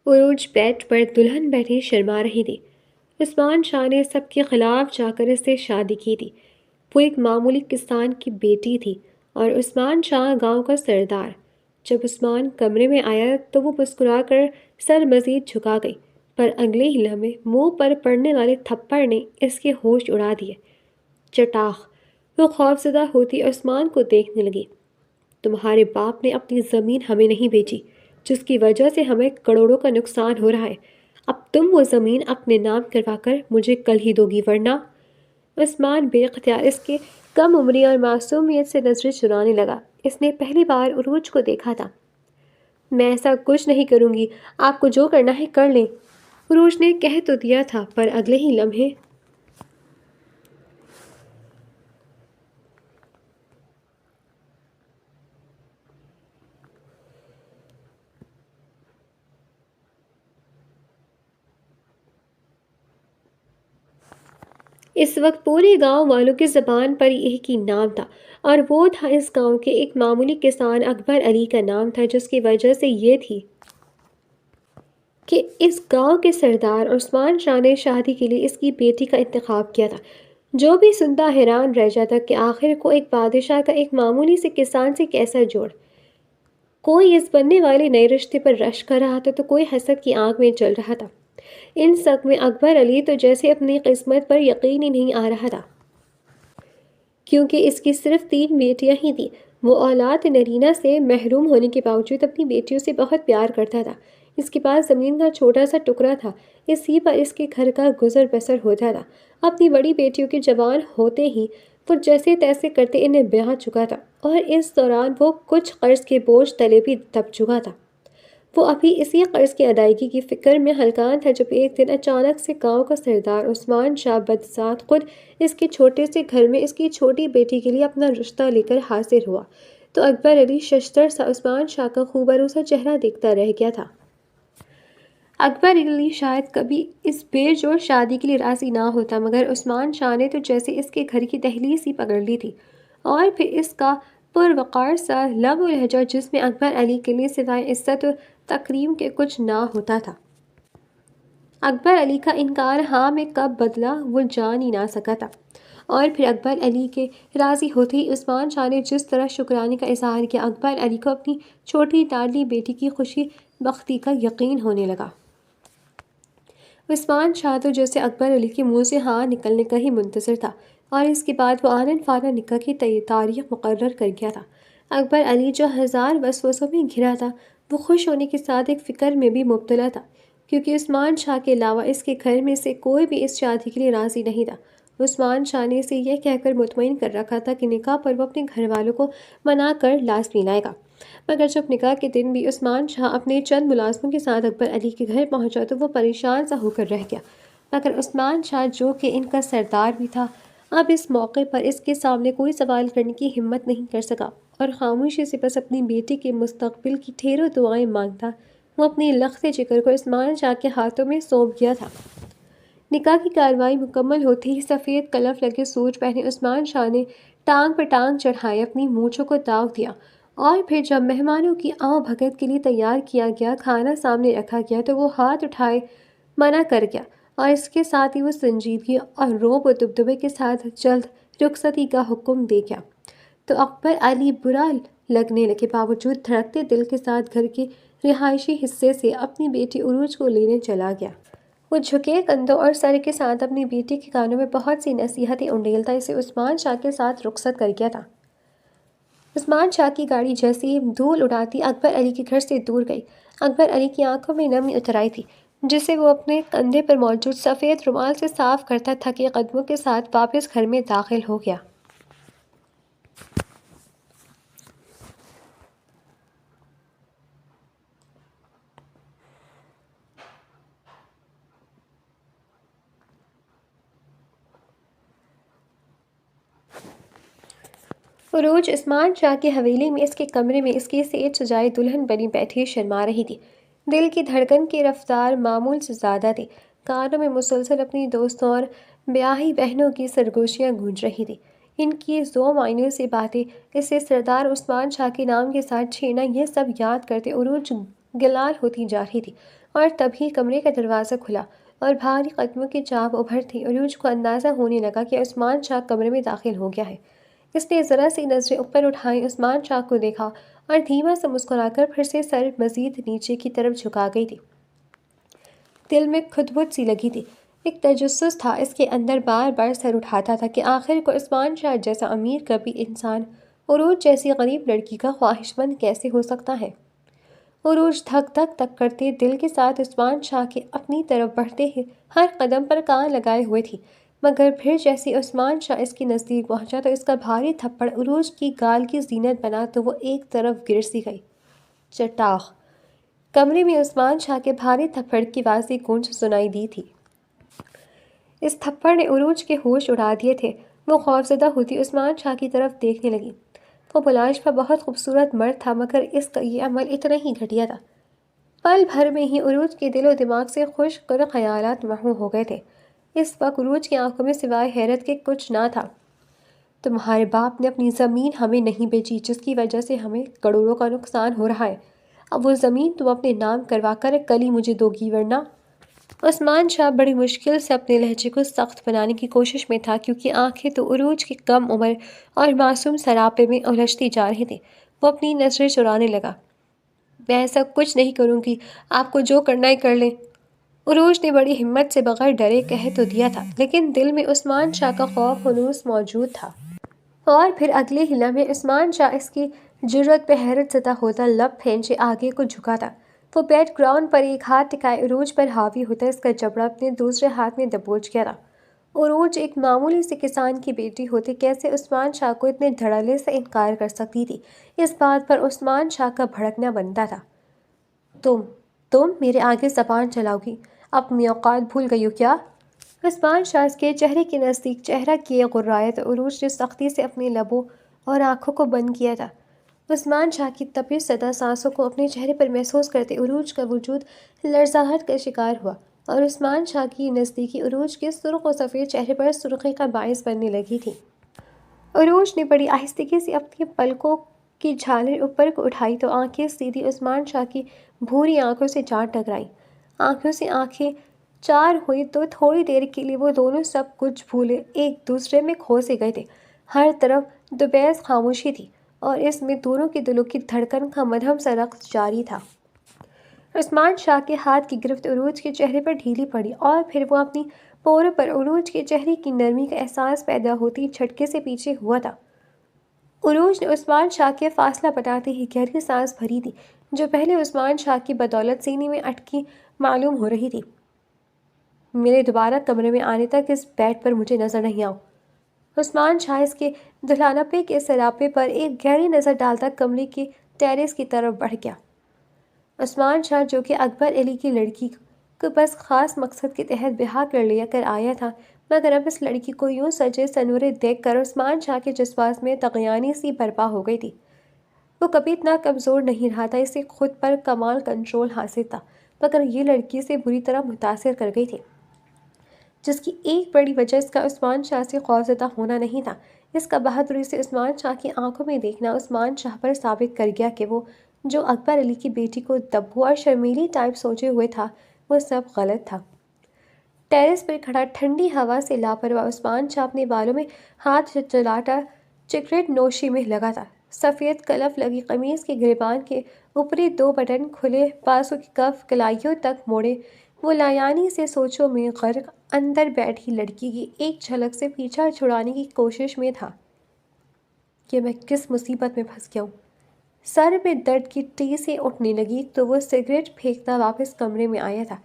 عروج بیڈ پر دلہن بیٹھی شرما رہی تھی۔ عثمان شاہ نے سب کے خلاف جا کر اس سے شادی کی تھی۔ وہ ایک معمولی کسان کی بیٹی تھی اور عثمان شاہ گاؤں کا سردار۔ جب عثمان کمرے میں آیا تو وہ مسکرا کر سر مزید جھکا گئی، پر اگلے ہی لمحے منہ پر پڑنے والے تھپڑ نے اس کے ہوش اڑا دیے۔ چٹاخ! وہ خوفزدہ ہوتی عثمان کو دیکھنے لگی۔ تمہارے باپ نے اپنی زمین ہمیں نہیں بیچی، جس کی وجہ سے ہمیں کروڑوں کا نقصان ہو رہا ہے۔ اب تم وہ زمین اپنے نام کروا کر مجھے کل ہی دو گی، ورنہ… عثمان بے اختیار اس کے کم عمری اور معصومیت سے نظریں چرانے لگا۔ اس نے پہلی بار عروج کو دیکھا تھا۔ میں ایسا کچھ نہیں کروں گی، آپ کو جو کرنا ہے کر لیں، عروج نے کہہ تو دیا تھا، پر اگلے ہی لمحے اس وقت پورے گاؤں والوں کی زبان پر ایک ہی نام تھا، اور وہ تھا اس گاؤں کے ایک معمولی کسان اکبر علی کا نام تھا، جس کی وجہ سے یہ تھی کہ اس گاؤں کے سردار عثمان شاہ نے شادی کے لیے اس کی بیٹی کا انتخاب کیا تھا۔ جو بھی سنتا حیران رہ جاتا کہ آخر کو ایک بادشاہ کا ایک معمولی سے کسان سے کیسا جوڑ۔ کوئی اس بننے والے نئے رشتے پر رشک کر رہا تھا تو کوئی حسد کی آنکھ میں جل رہا تھا۔ ان سب میں اکبر علی تو جیسے اپنی قسمت پر یقین ہی نہیں آ رہا تھا، کیونکہ اس کی صرف 3 بیٹیاں ہی تھیں۔ وہ اولاد نرینہ سے محروم ہونے کے باوجود اپنی بیٹیوں سے بہت پیار کرتا تھا۔ اس کے پاس زمین کا چھوٹا سا ٹکڑا تھا، اسی پر اس کے گھر کا گزر بسر ہوتا تھا۔ اپنی بڑی بیٹیوں کے جوان ہوتے ہی وہ جیسے تیسے کرتے انہیں بیاہ چکا تھا، اور اس دوران وہ کچھ قرض کے بوجھ تلے بھی دب چکا تھا۔ وہ ابھی اسی قرض کی ادائیگی کی فکر میں ہلکان تھا جب ایک دن اچانک سے گاؤں کا سردار عثمان شاہ بدذات خود اس کے چھوٹے سے گھر میں اس کی چھوٹی بیٹی کے لیے اپنا رشتہ لے کر حاضر ہوا تو اکبر علی ششدر سا عثمان شاہ کا خوبرو سا چہرہ دیکھتا رہ گیا تھا۔ اکبر علی شاید کبھی اس بے جوڑ شادی کے لیے راضی نہ ہوتا، مگر عثمان شاہ نے تو جیسے اس کے گھر کی دہلیز ہی پکڑ لی تھی، اور پھر اس کا پروقار سا لب و لہجہ جس میں اکبر علی کے لیے سوائے عزت و تکریم کے کچھ نہ ہوتا تھا۔ اکبر علی کا انکار ہاں میں کب بدلا وہ جان ہی نہ سکا تھا، اور پھر اکبر علی کے راضی ہوتے ہی عثمان شاہ نے جس طرح شکرانے کا اظہار کیا، اکبر علی کو اپنی چھوٹی لاڈلی بیٹی کی خوشی بختی کا یقین ہونے لگا۔ عثمان شاہ تو جیسے اکبر علی کے منہ سے ہاں نکلنے کا ہی منتظر تھا، اور اس کے بعد وہ آنن فانن نکاح کی تاریخ مقرر کر گیا تھا۔ اکبر علی جو ہزار وسوسوں میں گھرا تھا، وہ خوش ہونے کے ساتھ ایک فکر میں بھی مبتلا تھا، کیونکہ عثمان شاہ کے علاوہ اس کے گھر میں سے کوئی بھی اس شادی کے لیے راضی نہیں تھا۔ عثمان شاہ نے اسے یہ کہہ کر مطمئن کر رکھا تھا کہ نکاح پر وہ اپنے گھر والوں کو منا کر لازمی لائے گا، مگر جب نکاح کے دن بھی عثمان شاہ اپنے چند ملازموں کے ساتھ اکبر علی کے گھر پہنچا تو وہ پریشان سا ہو کر رہ گیا، مگر عثمان شاہ جو کہ ان کا سردار بھی تھا اب اس موقع پر اس کے سامنے کوئی سوال کرنے کی ہمت نہیں کر سکا، اور خاموشی سے بس اپنی بیٹی کے مستقبل کی ڈھیروں دعائیں مانگتا وہ اپنی لخت جگر کو عثمان شاہ کے ہاتھوں میں سونپ گیا تھا۔ نکاح کی کارروائی مکمل ہوتے ہی سفید کلف لگے سوٹ پہنے عثمان شاہ نے ٹانگ پہ ٹانگ چڑھائے اپنی مونچھوں کو داغ دیا، اور پھر جب مہمانوں کی آؤ بھگت کے لیے تیار کیا گیا کھانا سامنے رکھا گیا تو وہ ہاتھ اٹھائے منع کر گیا، اور اس کے ساتھ ہی وہ سنجیدگی اور روب و دبدبے کے ساتھ جلد رخصتی کا حکم دے گیا۔ تو اکبر علی برا لگنے کے باوجود دھڑکتے دل کے ساتھ گھر کے رہائشی حصے سے اپنی بیٹی عروج کو لینے چلا گیا۔ وہ جھکے کندھوں اور سر کے ساتھ اپنی بیٹی کے کانوں میں بہت سی نصیحتیں انڈیلتا اسے عثمان شاہ کے ساتھ رخصت کر گیا تھا۔ عثمان شاہ کی گاڑی جیسے ہی دھول اڑاتی اکبر علی کے گھر سے دور گئی، اکبر علی کی آنکھوں میں نمی اتر آئی تھی، جسے وہ اپنے کندھے پر موجود سفید رومال سے صاف کرتا تھکے قدموں کے ساتھ واپس گھر میں داخل ہو گیا۔ عروج عثمان شاہ کی حویلی میں اس کے کمرے میں اس کی سیج سجائی دلہن بنی بیٹھی شرما رہی تھی۔ دل کی دھڑکن کی رفتار معمول سے زیادہ تھی، کانوں میں مسلسل اپنی دوستوں اور بیاہی بہنوں کی سرگوشیاں گونج رہی تھیں۔ ان کی ذو معنی سی باتیں، اسے سردار عثمان شاہ کے نام کے ساتھ چھیڑنا، یہ سب یاد کرتے عروج گلال ہوتی جا رہی تھی، اور تبھی کمرے کا دروازہ کھلا اور بھاری قدموں کی چاپ ابھرتی عروج کو اندازہ ہونے لگا کہ عثمان شاہ کمرے میں داخل ہو گیا ہے۔ اس نے ذرا سی نظریں اوپر اٹھائیں، عثمان شاہ کو دیکھا اور دھیما سا مسکرا کر پھر سے سر مزید نیچے کی طرف جھکا گئی تھی۔ دل میں کھدبد سی لگی تھی، ایک تجسس تھا اس کے اندر بار بار سر اٹھاتا تھا کہ آخر کو عثمان شاہ جیسا امیر کبھی انسان عروج جیسی غریب لڑکی کا خواہش مند کیسے ہو سکتا ہے؟ عروج دھک دھک تک کرتے دل کے ساتھ عثمان شاہ کے اپنی طرف بڑھتے ہی ہر قدم پر کان لگائے ہوئے تھی، مگر پھر جیسے عثمان شاہ اس کے نزدیک پہنچا تو اس کا بھاری تھپڑ عروج کی گال کی زینت بنا تو وہ ایک طرف گر سی گئی۔ چٹاخ! کمرے میں عثمان شاہ کے بھاری تھپڑ کی واضح گونج سنائی دی تھی۔ اس تھپڑ نے عروج کے ہوش اڑا دیے تھے۔ وہ خوفزدہ ہوتی عثمان شاہ کی طرف دیکھنے لگی۔ وہ بلاشبہ بہت خوبصورت مرد تھا، مگر اس کا یہ عمل اتنا ہی گھٹیا تھا۔ پل بھر میں ہی عروج کے دل و دماغ سے خوش کن خیالات محو ہو گئے تھے۔ اس وقت عروج کی آنکھوں میں سوائے حیرت کے کچھ نہ تھا۔ تمہارے باپ نے اپنی زمین ہمیں نہیں بیچی، جس کی وجہ سے ہمیں کروڑوں کا نقصان ہو رہا ہے۔ اب وہ زمین تم اپنے نام کروا کر کل ہی مجھے دو گی، ورنہ… عثمان شاہ بڑی مشکل سے اپنے لہجے کو سخت بنانے کی کوشش میں تھا، کیونکہ آنکھیں تو عروج کی کم عمر اور معصوم سراپے میں الجھتی جا رہی تھیں۔ وہ اپنی نظریں چرانے لگا۔ میں ایسا کچھ نہیں کروں گی، آپ کو جو کرنا ہے کر لیں۔ عروج نے بڑی ہمت سے بغیر ڈرے کہہ تو دیا تھا، لیکن دل میں عثمان شاہ کا خوف ہنوز موجود تھا۔ اور پھر اگلے ہی لمحے عثمان شاہ اس کی جرأت پہ حیرت زدہ ہوتا لب پھینچے آگے کو جھکا تھا۔ وہ بیڈ گراؤنڈ پر ایک ہاتھ ٹکائے عروج پر حاوی ہوتا اس کا جبڑا اپنے دوسرے ہاتھ میں دبوچ گیا تھا۔ عروج ایک معمولی سے کسان کی بیٹی ہوتے کیسے عثمان شاہ کو اتنے دھڑلے سے انکار کر سکتی تھی؟ اس بات پر عثمان شاہ کا بھڑکنا بنتا تھا۔ تم میرے آگے زبان چلاؤ گی؟ اپنی اوقات بھول گئی ہو کیا؟ عثمان شاہ کے چہرے کے نزدیک چہرہ کیے غرایا تو عروج نے سختی سے اپنے لبوں اور آنکھوں کو بند کیا تھا۔ عثمان شاہ کی تپش زدہ سانسوں کو اپنے چہرے پر محسوس کرتے عروج کا وجود لرزاہٹ کا شکار ہوا، اور عثمان شاہ کی نزدیکی عروج کے سرخ و سفید چہرے پر سرخی کا باعث بننے لگی تھی۔ عروج نے بڑی آہستگی سے اپنی پلکوں کی جھالر اوپر کو اٹھائی تو آنکھیں سیدھی عثمان شاہ کی بھوری آنکھوں سے جا ٹکرائیں۔ آنکھوں سے آنکھیں چار ہوئی تو تھوڑی دیر کے لیے وہ دونوں سب کچھ بھولے ایک دوسرے میں کھو سے گئے تھے۔ ہر طرف دوبیز خاموشی تھی، اور اس میں دونوں کے دلوں کی دھڑکن کا مدھم سا رقص جاری تھا۔ عثمان شاہ کے ہاتھ کی گرفت عروج کے چہرے پر ڈھیلی پڑی، اور پھر وہ اپنی پوروں پر عروج کے چہرے کی نرمی کا احساس پیدا ہوتی جھٹکے سے پیچھے ہوا تھا۔ عروج نے عثمان شاہ کے فاصلہ بٹاتے ہی گہری سانس بھری تھی، جو پہلے عثمان شاہ کی بدولت سینے میں اٹکی معلوم ہو رہی تھی۔ میرے دوبارہ کمرے میں آنے تک اس بیڈ پر مجھے نظر نہیں آؤ۔ عثمان شاہ اس کے دلہنپے کے سراپے پر ایک گہری نظر ڈالتا کمرے کے ٹیرس کی طرف بڑھ گیا۔ عثمان شاہ، جو کہ اکبر علی کی لڑکی کو بس خاص مقصد کے تحت بیاہ کر لیا کر آیا تھا، مگر اب اس لڑکی کو یوں سجے سنورے دیکھ کر عثمان شاہ کے جذبات میں طغیانی سی برپا ہو گئی تھی۔ وہ کبھی اتنا کمزور نہیں رہا تھا، اسے خود پر کمال کنٹرول حاصل تھا، مگر یہ لڑکی اسے بری طرح متاثر کر گئی تھی، جس کی ایک بڑی وجہ اس کا عثمان شاہ سے خوفزدہ ہونا نہیں تھا۔ اس کا بہادری سے عثمان شاہ کی آنکھوں میں دیکھنا عثمان شاہ پر ثابت کر گیا کہ وہ جو اکبر علی کی بیٹی کو دبو اور شرمیلی ٹائپ سوچے ہوئے تھا، وہ سب غلط تھا۔ ٹیرس پر کھڑا ٹھنڈی ہوا سے لاپرواہ عثمان شاہ اپنے بالوں میں ہاتھ چلاتا سگریٹ نوشی میں لگا تھا۔ سفید کلف لگی قمیض کے گریبان کے اوپری دو بٹن کھلے، بازو کے کف کلائیوں تک موڑے، وہ لایانی سے سوچوں میں غرق اندر بیٹھی لڑکی کی ایک جھلک سے پیچھا چھڑانے کی کوشش میں تھا کہ میں کس مصیبت میں پھنس گیا ہوں۔ سر میں درد کی ٹیسیں اٹھنے لگی تو وہ سگریٹ پھینکتا واپس کمرے میں آیا تھا،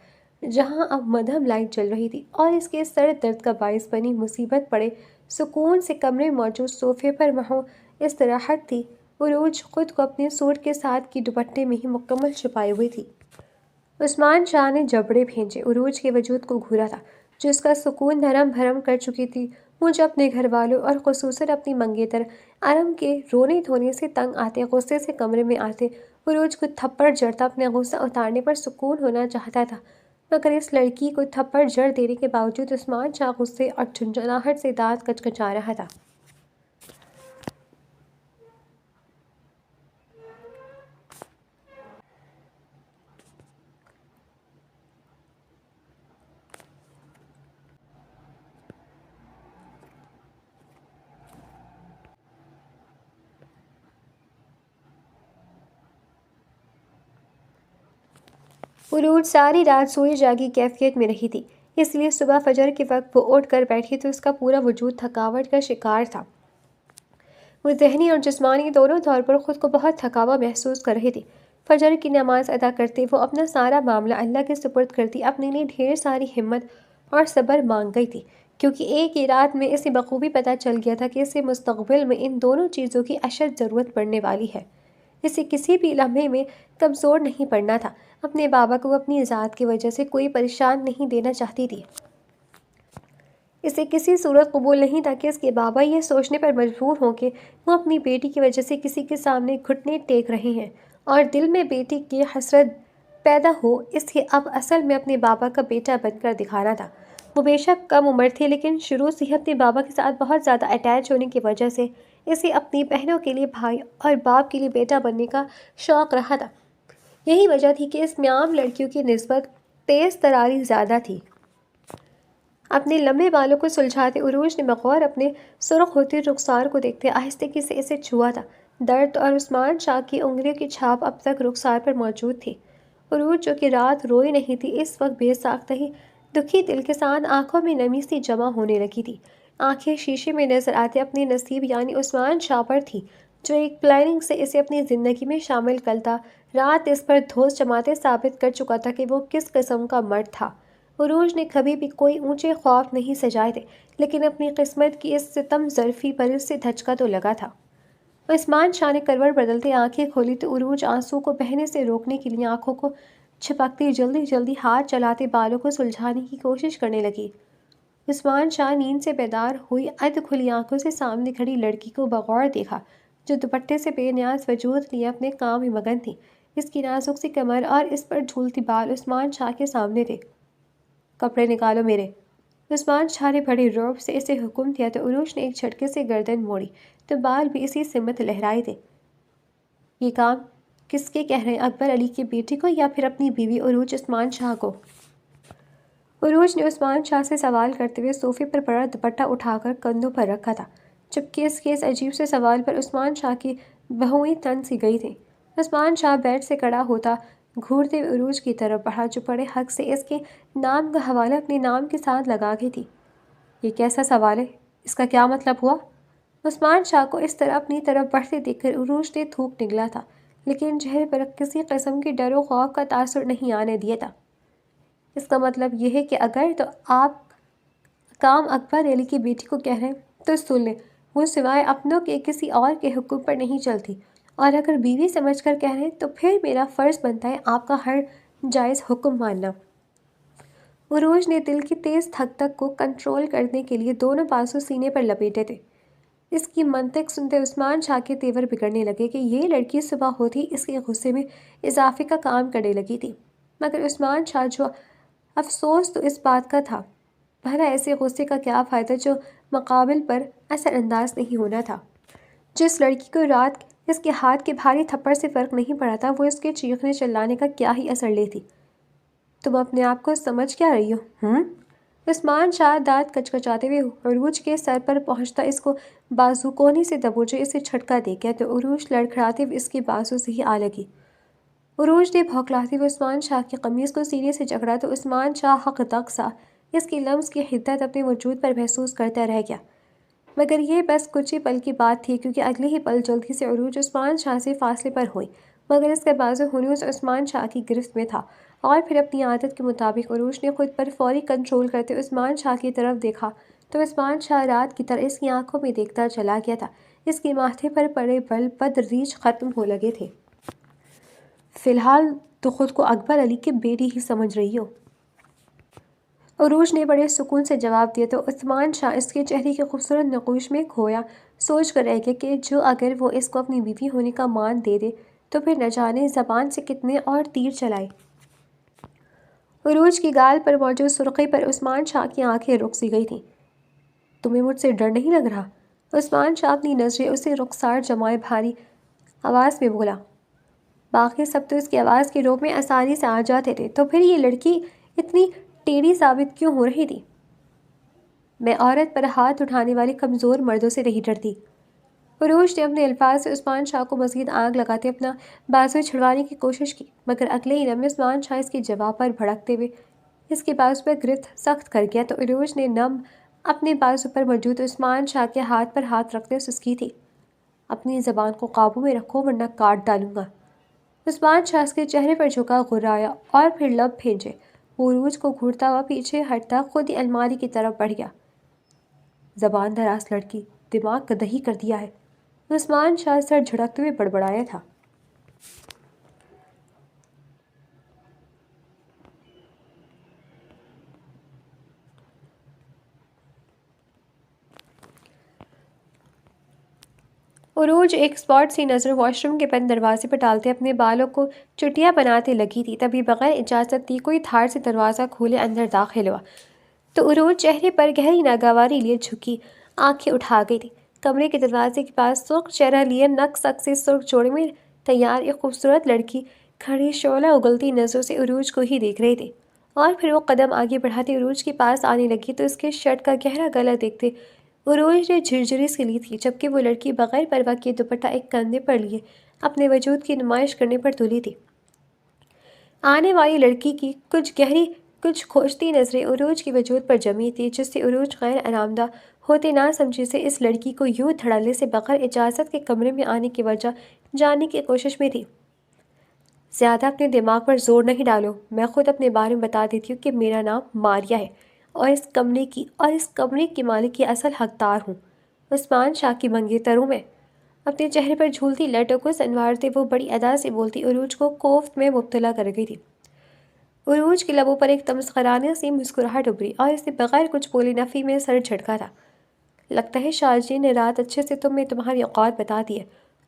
جہاں اب مدھم لائٹ جل رہی تھی، اور اس کے سر درد کا باعث بنی مصیبت بڑے سکون سے کمرے میں موجود صوفے پر محو استراحت تھی۔ عروج خود کو اپنے سوٹ کے ساتھ کی دوپٹے میں ہی مکمل چھپائے ہوئی تھی۔ عثمان شاہ نے جبڑے بھینچے، عروج کے وجود کو گھورا تھا، جو اس کا سکون نرم بھرم کر چکی تھی۔ وہ جو اپنے گھر والوں اور خصوصاً اپنی منگیتر ارم کے رونے دھونے سے تنگ آتے غصے سے کمرے میں آتے عروج کو تھپڑ جڑتا اپنا غصہ اتارنے پر سکون ہونا چاہتا تھا، مگر اس لڑکی کو تھپڑ جڑ دینے کے باوجود عثمان شاہ غصے اور جھنجھناہٹ سے دانت کچکچا رہا تھا۔ عروج ساری رات سوئی جاگی کیفیت میں رہی تھی، اس لیے صبح فجر کے وقت وہ اٹھ کر بیٹھی تو اس کا پورا وجود تھکاوٹ کا شکار تھا۔ وہ ذہنی اور جسمانی دونوں طور پر خود کو بہت تھکا ہوا محسوس کر رہی تھی۔ فجر کی نماز ادا کرتے وہ اپنا سارا معاملہ اللہ کے سپرد کرتی اپنے لیے ڈھیر ساری ہمت اور صبر مانگ گئی تھی، کیونکہ ایک ہی رات میں اسے بخوبی پتہ چل گیا تھا کہ اسے مستقبل میں ان دونوں چیزوں کی اشد ضرورت پڑنے والی ہے۔ اسے کسی بھی لمحے میں کمزور نہیں پڑنا تھا۔ اپنے بابا کو وہ اپنی ذات کی وجہ سے کوئی پریشان نہیں دینا چاہتی تھی۔ اسے کسی صورت قبول نہیں تھا کہ اس کے بابا یہ سوچنے پر مجبور ہوں کہ وہ اپنی بیٹی کی وجہ سے کسی کے سامنے گھٹنے ٹیک رہے ہیں اور دل میں بیٹی کی حسرت پیدا ہو۔ اسے اب اصل میں اپنے بابا کا بیٹا بن کر دکھانا تھا۔ وہ بے شک کم عمر تھے، لیکن شروع سے ہی اپنے بابا کے ساتھ بہت زیادہ اٹیچ ہونے کی وجہ سے اسے اپنی بہنوں کے لیے بھائی اور باپ کے لیے بیٹا بننے کا شوق رہا تھا۔ یہی وجہ تھی کہ اس میں عام لڑکیوں کی نسبت تیز تراری زیادہ تھی۔ اپنے لمبے بالوں کو سلجھاتے عروج نے بغور اپنے سرخ ہوتے رخسار کو دیکھتے آہستگی سے اسے چھوا تھا۔ درد اور عثمان شاہ کی انگلیوں کی چھاپ اب تک رخسار پر موجود تھی۔ عروج جو کہ رات روئی نہیں تھی، اس وقت بے ساختہ ہی دکھی دل کے ساتھ آنکھوں میں نمی سی جمع ہونے لگی تھی۔ آنکھیں شیشے میں نظر آتے اپنے نصیب یعنی عثمان شاہ پر تھی، جو ایک پلاننگ سے اسے اپنی زندگی میں شامل کرتا رات اس پر دھوس جماتے ثابت کر چکا تھا کہ وہ کس قسم کا مرد تھا۔ عروج نے کبھی بھی کوئی اونچے خواب نہیں سجائے تھے، لیکن اپنی قسمت کی اس ستم ظرفی پر اس سے دھچکا تو لگا تھا۔ عثمان شاہ نے کروٹ بدلتے آنکھیں کھولی تو عروج آنسو کو بہنے سے روکنے کے لیے آنکھوں کو چھپکتی جلدی جلدی ہاتھ چلاتے بالوں کو سلجھانے کی کوشش کرنے لگی۔ عثمان شاہ نیند سے بیدار ہوئی ادھ کھلی آنکھوں سے سامنے کھڑی لڑکی کو بغور دیکھا، جو دوپٹے سے بے نیاز وجود لیے اپنے کام میں مگن تھی۔ اس کی نازک سی کمر اور اس پر جھولتی بال عثمان شاہ کے سامنے تھے۔ کپڑے نکالو میرے۔ عثمان شاہ نے بڑے رعب سے اسے حکم دیا تو عروج نے ایک جھٹکے سے گردن موڑی تو بال بھی اسی سمت لہرائے تھے۔ یہ کام کس کے کہہ رہے ہیں؟ اکبر علی کی بیٹی کو یا پھر اپنی بیوی عروج عثمان شاہ کو؟ عروج نے عثمان شاہ سے سوال کرتے ہوئے صوفے پر پڑا دوپٹہ اٹھا کر کندھوں پر رکھا تھا، جبکہ اس عجیب سے سوال پر عثمان شاہ کی بہویں تن سی گئی تھیں۔ عثمان شاہ بیڈ سے کھڑا ہوتا گھورتے ہوئے عروج کی طرف بڑھا، جو بڑے حق سے اس کے نام کا حوالہ اپنے نام کے ساتھ لگا گئی تھی۔ یہ کیسا سوال ہے؟ اس کا کیا مطلب ہوا؟ عثمان شاہ کو اس طرح اپنی طرف بڑھتے دیکھ کر عروج نے تھوک نگلا تھا، لیکن چہرے پر کسی قسم کے ڈر و خوف کا تاثر نہیں آنے دیا تھا۔ اس کا مطلب یہ ہے کہ اگر تو آپ کام اکبر علی کی بیٹی کو کہہ رہے ہیں تو سن لیں، وہ سوائے اپنوں کے کسی اور کے حکم پر نہیں چلتی، اور اگر بیوی سمجھ کر کہہ رہے ہیں تو پھر میرا فرض بنتا ہے آپ کا ہر جائز حکم ماننا۔ عروج نے دل کی تیز دھک دھک کو کنٹرول کرنے کے لیے دونوں بازو سینے پر لپیٹے تھے۔ اس کی منطق سنتے عثمان شاہ کے تیور بگڑنے لگے کہ یہ لڑکی صبح ہوتی اس کے غصے میں اضافے کا کام کرنے لگی تھی، مگر عثمان شاہ جو افسوس تو اس بات کا تھا، بھلا ایسے غصے کا کیا فائدہ جو مقابل پر اثر انداز نہیں ہونا تھا۔ جس لڑکی کو رات اس کے ہاتھ کے بھاری تھپڑ سے فرق نہیں پڑا تھا، وہ اس کے چیخنے چلانے کا کیا ہی اثر لیتی۔ تم اپنے آپ کو سمجھ کیا رہی ہو؟ عثمان شاہ دانت کچکچاتے ہوئے عروج کے سر پر پہنچتا اس کو بازو کوہنی سے دبوچے اسے جھٹکا دے گیا تو عروج لڑکھڑاتے ہوئے اس کے بازو سے ہی آ لگی۔ عروج نے بھوکلاتے ہوئے عثمان شاہ کی قمیض کو سینے سے جکڑا تو عثمان شاہ حق تک سا اس کی لمس کی حدت اپنے وجود پر محسوس کرتا رہ گیا، مگر یہ بس کچھ ہی پل کی بات تھی، کیونکہ اگلے ہی پل جلدی سے عروج عثمان شاہ سے فاصلے پر ہوئی، مگر اس کا بازو ہنوز عثمان شاہ کی گرفت میں تھا، اور پھر اپنی عادت کے مطابق عروج نے خود پر فوری کنٹرول کرتے عثمان شاہ کی طرف دیکھا تو عثمان شاہ رات کی طرح اس کی آنکھوں میں دیکھتا چلا گیا تھا۔ اس کے ماتھے پر پڑے بل بدریج ختم ہو لگے تھے۔ فی الحال تو خود کو اکبر علی کی بیٹی ہی سمجھ رہی ہو؟ عروج نے بڑے سکون سے جواب دیا تو عثمان شاہ اس کے چہرے کے خوبصورت نقوش میں کھویا سوچ کر رہ گیا کہ جو اگر وہ اس کو اپنی بیوی ہونے کا مان دے دے تو پھر نہ جانے زبان سے کتنے اور تیر چلائے۔ عروج کی گال پر موجود سرخی پر عثمان شاہ کی آنکھیں رک سی گئی تھیں۔ تمہیں مجھ سے ڈر نہیں لگ رہا؟ عثمان شاہ اپنی نظریں اسے رخسار جمائے بھاری آواز میں بولا۔ باقی سب تو اس کی آواز کے روپ میں آسانی سے آ جاتے تھے، تو پھر یہ لڑکی اتنی ٹیڑھی ثابت کیوں ہو رہی تھی؟ میں عورت پر ہاتھ اٹھانے والے کمزور مردوں سے نہیں ڈرتی۔ عروج نے اپنے الفاظ سے عثمان شاہ کو مزید آگ لگاتے اپنا بازو چھڑوانے کی کوشش کی، مگر اگلے ہی لمحے عثمان شاہ اس کے جواب پر بھڑکتے ہوئے اس کے بازو پر گرفت سخت کر گیا تو عروج نے نم اپنے بازو پر موجود عثمان شاہ کے ہاتھ پر ہاتھ رکھتے سسکی تھی، اپنی زبان کو قابو میں رکھو ورنہ کاٹ ڈالوں گا۔ عثمان شاہ کے چہرے پر جھکا غرایا اور پھر لب بھینچے، وہ عروج کو گھورتا ہوا پیچھے ہٹتا خود ہی الماری کی طرف بڑھ گیا۔ زبان دراز لڑکی، دماغ قدحی کر دیا ہے، عثمان شاہ سر جھڑکتے ہوئے بڑبڑایا تھا۔ عروج ایک اسپاٹ سی نظر واش روم کے بند دروازے پر ڈالتے اپنے بالوں کو چٹیاں بناتے لگی تھی، تبھی بغیر اجازت دی کوئی دھار سے دروازہ کھولے اندر داخل ہوا تو عروج چہرے پر گہری ناگواری لیے جھکی آنکھیں اٹھا گئی تھی۔ کمرے کے دروازے کے پاس سرخ چہرہ لیے نک سک سے سرخ جوڑے میں تیار ایک خوبصورت لڑکی کھڑی شعلہ اگلتی نظروں سے عروج کو ہی دیکھ رہی تھی، اور پھر وہ قدم آگے بڑھاتے عروج کے پاس آنے لگی تو اس کے شرٹ کا گہرا گلا دیکھتے عروج نے جھرجھری سی لی تھی، جبکہ وہ لڑکی بغیر پرواہ کیے دوپٹہ ایک کندھے پر لیے اپنے وجود کی نمائش کرنے پر تلی تھی۔ آنے والی لڑکی کی کچھ گہری کچھ کھوجتی نظریں عروج کے وجود پر جمی تھی، جس سے عروج غیر آرامدہ ہوتے نہ سمجھے سے اس لڑکی کو یوں دھڑلے سے بغیر اجازت کے کمرے میں آنے کی وجہ جاننے کی کوشش میں تھی۔ زیادہ اپنے دماغ پر زور نہیں ڈالو، میں خود اپنے بارے میں بتا دیتی ہوں کہ میرا نام ماریہ ہے اور اس کمرے کی مالک کی اصل حقدار ہوں۔ عثمان شاہ کی منگیتروں میں اپنے چہرے پر جھولتی لٹوں کو سنوارتے وہ بڑی ادا سے بولتی عروج کو کوفت میں مبتلا کر گئی تھی۔ عروج کے لبوں پر ایک تمسخرانہ سی مسکراہٹ ابھری اور اس نے بغیر کچھ بولے نفی میں سر جھٹکا تھا۔ لگتا ہے شاہ جی نے رات اچھے سے تمہیں تمہاری اوقات بتا دی ہے